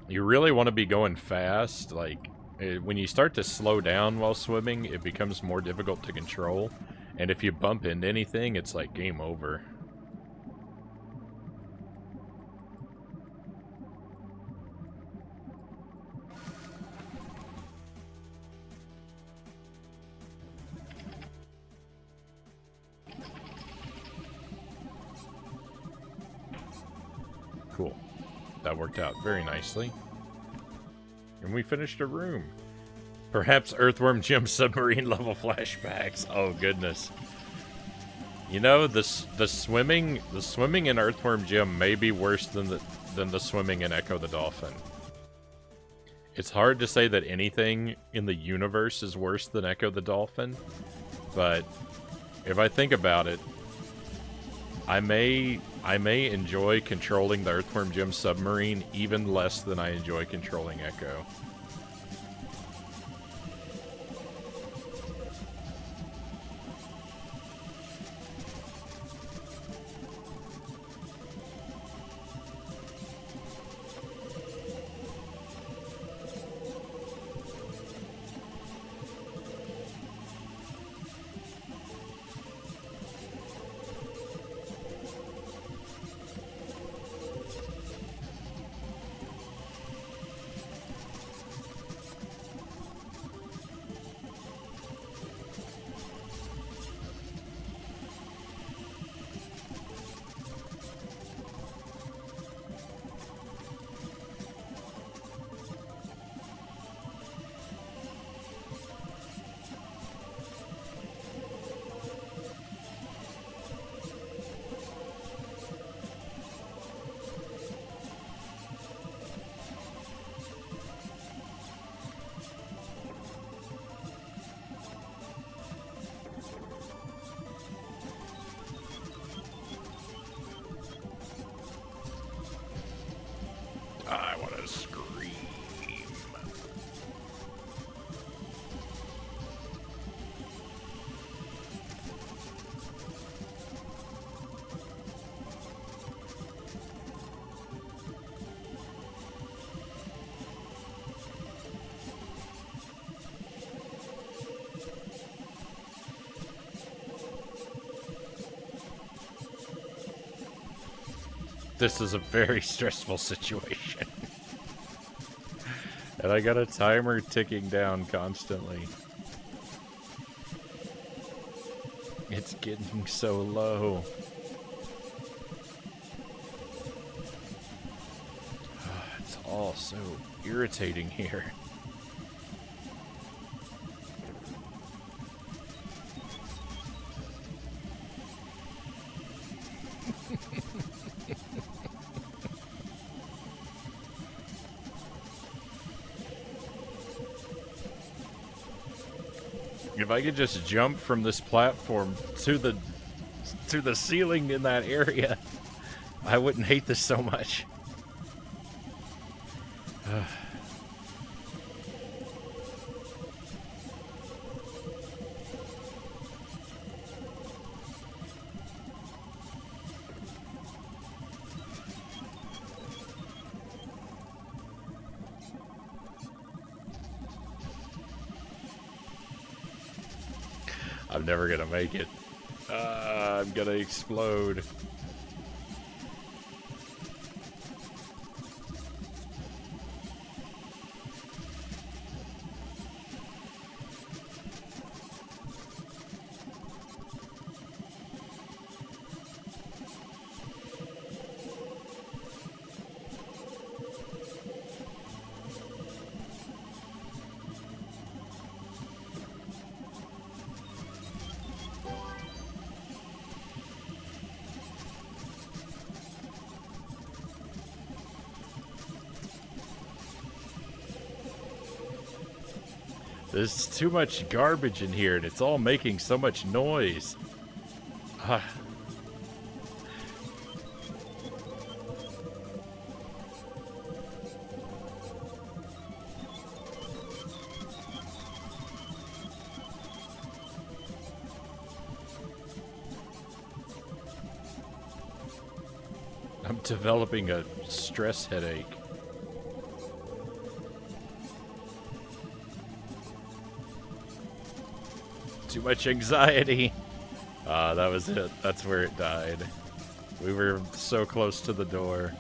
You really want to be going fast. Like when you start to slow down while swimming, it becomes more difficult to control, and if you bump into anything, it's like game over. Cool. That worked out very nicely. And we finished a room. Perhaps Earthworm Jim submarine level flashbacks. Oh goodness. You know, the swimming in Earthworm Jim may be worse than the swimming in Echo the Dolphin. It's hard to say that anything in the universe is worse than Echo the Dolphin, but if I think about it, I may enjoy controlling the Earthworm Jim submarine even less than I enjoy controlling Echo. This is a very stressful situation. And I got a timer ticking down constantly. It's getting so low. It's all so irritating here. If I could just jump from this platform to the ceiling in that area, I wouldn't hate this so much. I'm never gonna make it. I'm gonna explode. There's too much garbage in here, and it's all making so much noise. I'm developing a stress headache. Too much anxiety. That was it. That's where it died. We were so close to the door.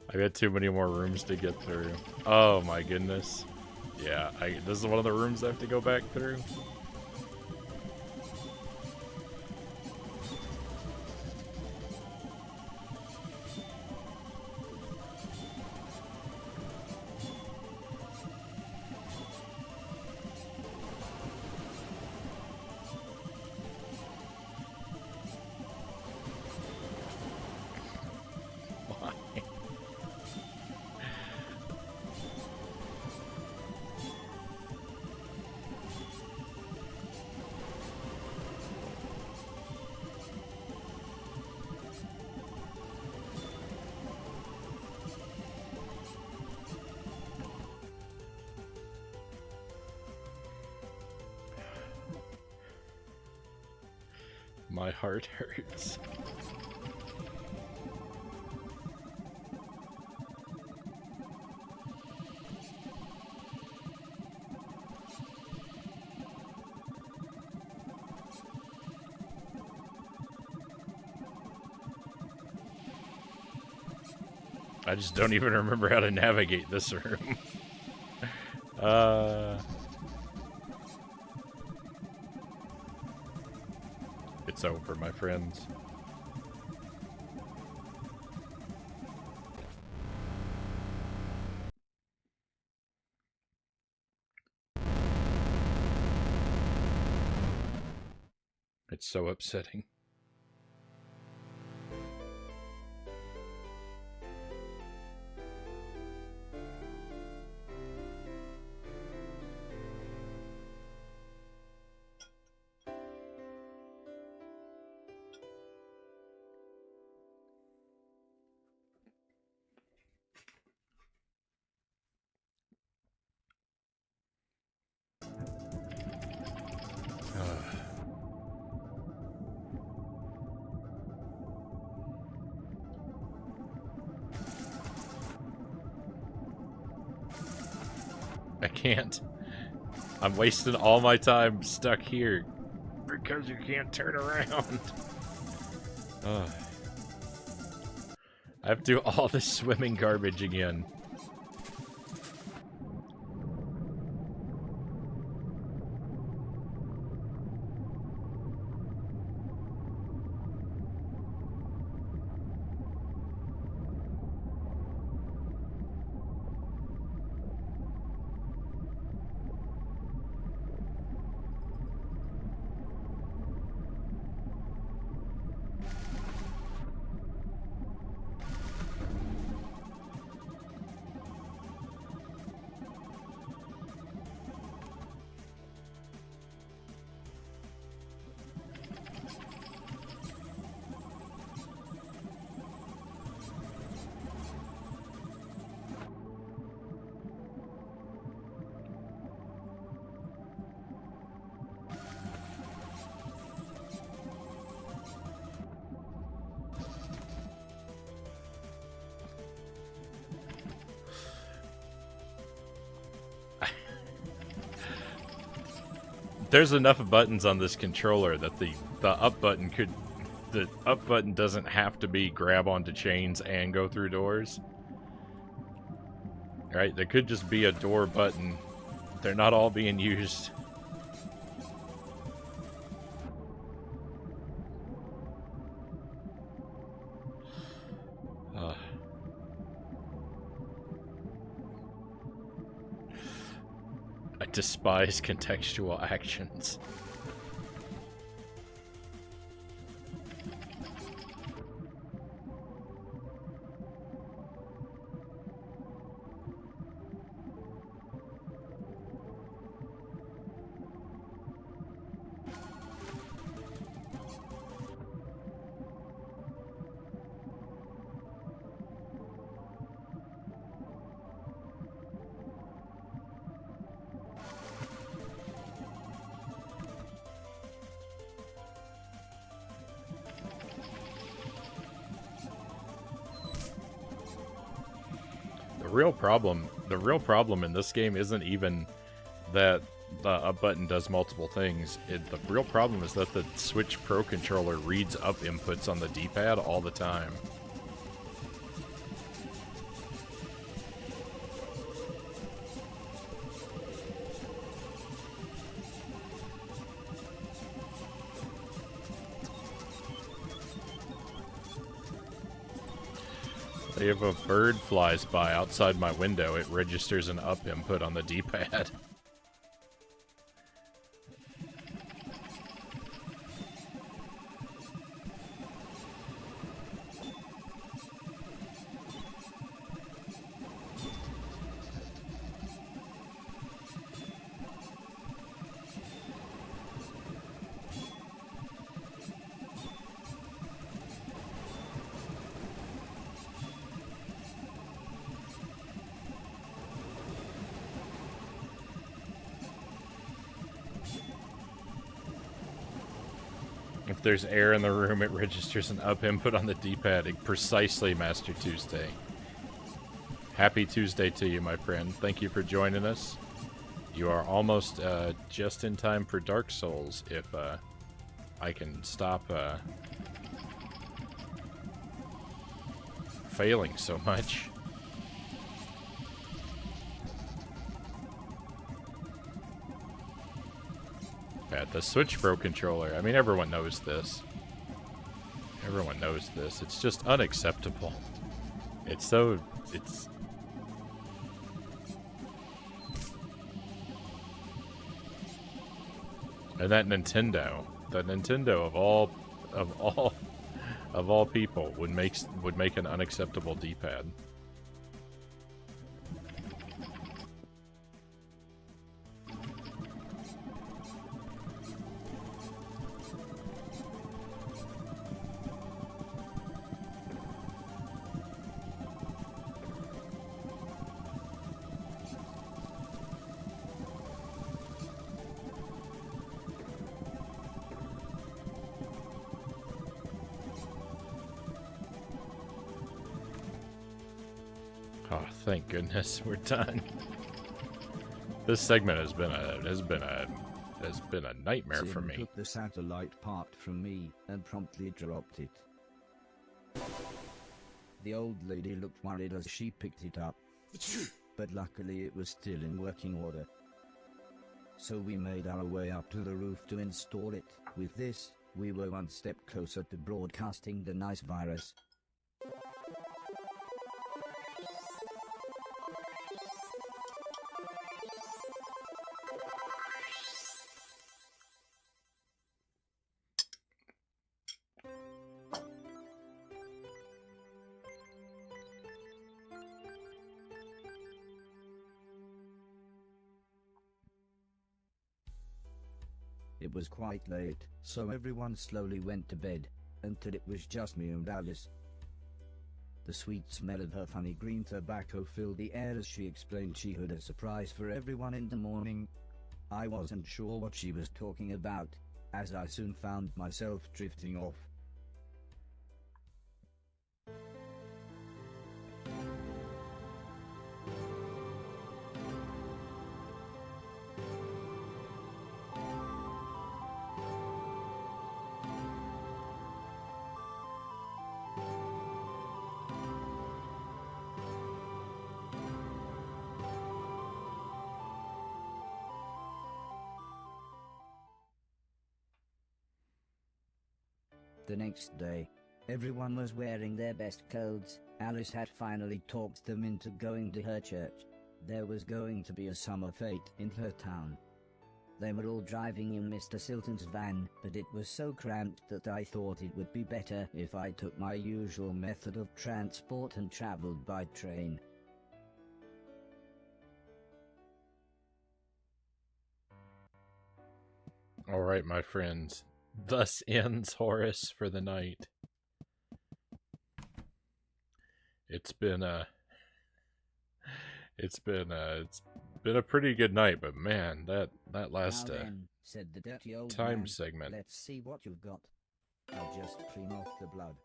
I got too many more rooms to get through. Oh my goodness. Yeah, this is one of the rooms I have to go back through. My heart hurts. I just don't even remember how to navigate this room. It's over, my friends. It's so upsetting. I can't. I'm wasting all my time stuck here. Because you can't turn around. Ugh. I have to do all this swimming garbage again. There's enough buttons on this controller that the up button doesn't have to be grab onto chains and go through doors. Right? There could just be a door button. They're not all being used. I despise contextual actions. The real problem in this game isn't even that the up button does multiple things. The real problem is that the Switch Pro controller reads up inputs on the D-pad all the time. If a bird flies by outside my window, it registers an up input on the D-pad. If there's air in the room, it registers an up input on the D-pad. Precisely, Master Tuesday. Happy Tuesday to you, my friend. Thank you for joining us. You are almost just in time for Dark Souls, if I can stop failing so much. Yeah, the Switch Pro controller, I mean, everyone knows this. Everyone knows this. It's just unacceptable. It's so... it's... And that Nintendo of all people would make an unacceptable D-pad. Oh, thank goodness we're done. This segment has been a nightmare for Sim me. took the satellite part from me and promptly dropped it. The old lady looked worried as she picked it up, but luckily it was still in working order. So we made our way up to the roof to install it. With this, we were one step closer to broadcasting the nice virus. It was quite late, so everyone slowly went to bed, until it was just me and Alice. The sweet smell of her funny green tobacco filled the air as she explained she had a surprise for everyone in the morning. I wasn't sure what she was talking about, as I soon found myself drifting off. The next day, everyone was wearing their best clothes. Alice had finally talked them into going to her church. There was going to be a summer fete in her town. They were all driving in Mr. Silton's van, but it was so cramped that I thought it would be better if I took my usual method of transport and traveled by train. All right, my friends. Thus ends Horace for the night. It's been a pretty good night, but man, that last Now then, said the dirty old time man, segment. let's see what you've got. I'll just clean off the blood.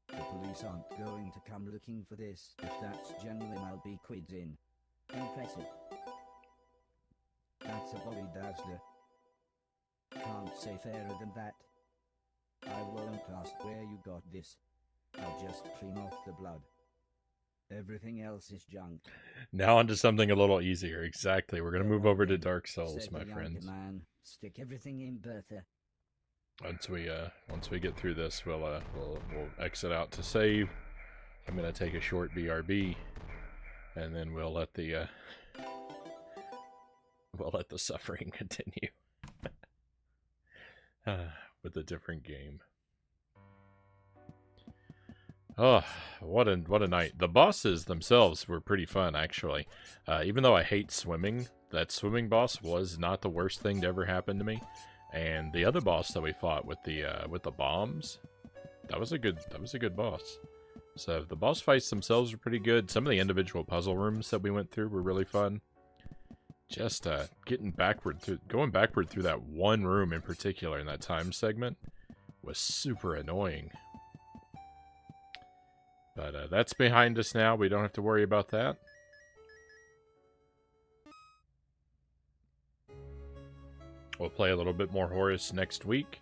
The police aren't going to come looking for this. If that's genuine, I'll be quids in. Impressive. That's a body dazzler. Can't say fairer than that. I won't ask where you got this. I'll just clean off the blood. Everything else is junk. Now onto something a little easier. Exactly. We're gonna Go move on over to then, Dark Souls, said my the younger friends. man. Stick everything in Bertha. Once we get through this, we'll exit out to save. I'm gonna take a short BRB, and then we'll let the suffering continue with a different game. Oh, what a night! The bosses themselves were pretty fun, actually. Even though I hate swimming, that swimming boss was not the worst thing to ever happen to me. And the other boss that we fought with the bombs, that was a good boss. So the boss fights themselves were pretty good. Some of the individual puzzle rooms that we went through were really fun. Just going backward through that one room in particular in that time segment was super annoying. But that's behind us now. We don't have to worry about that. We'll play a little bit more Horace next week.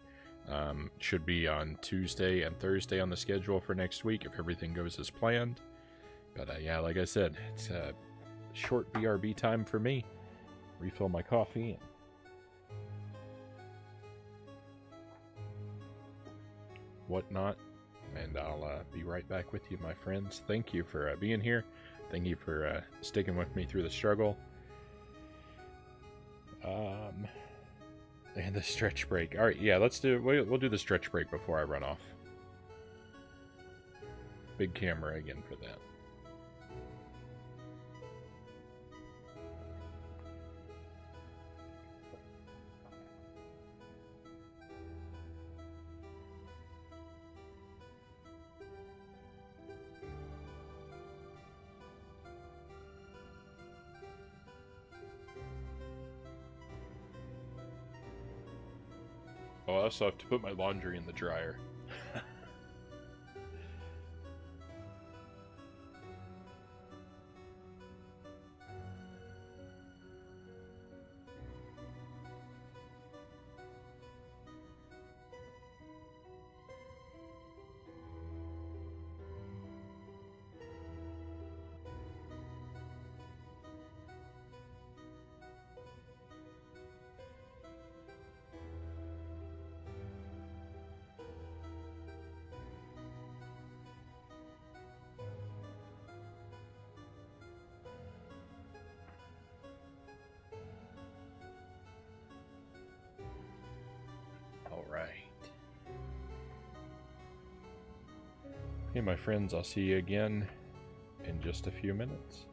Should be on Tuesday and Thursday on the schedule for next week if everything goes as planned. But yeah, like I said, it's a short BRB time for me. Refill my coffee. Whatnot. And I'll be right back with you, my friends. Thank you for being here. Thank you for sticking with me through the struggle. And the stretch break. All right, yeah, we'll do the stretch break before I run off. Big camera again for that. Oh, I also have to put my laundry in the dryer. right. Hey, my friends, I'll see you again in just a few minutes.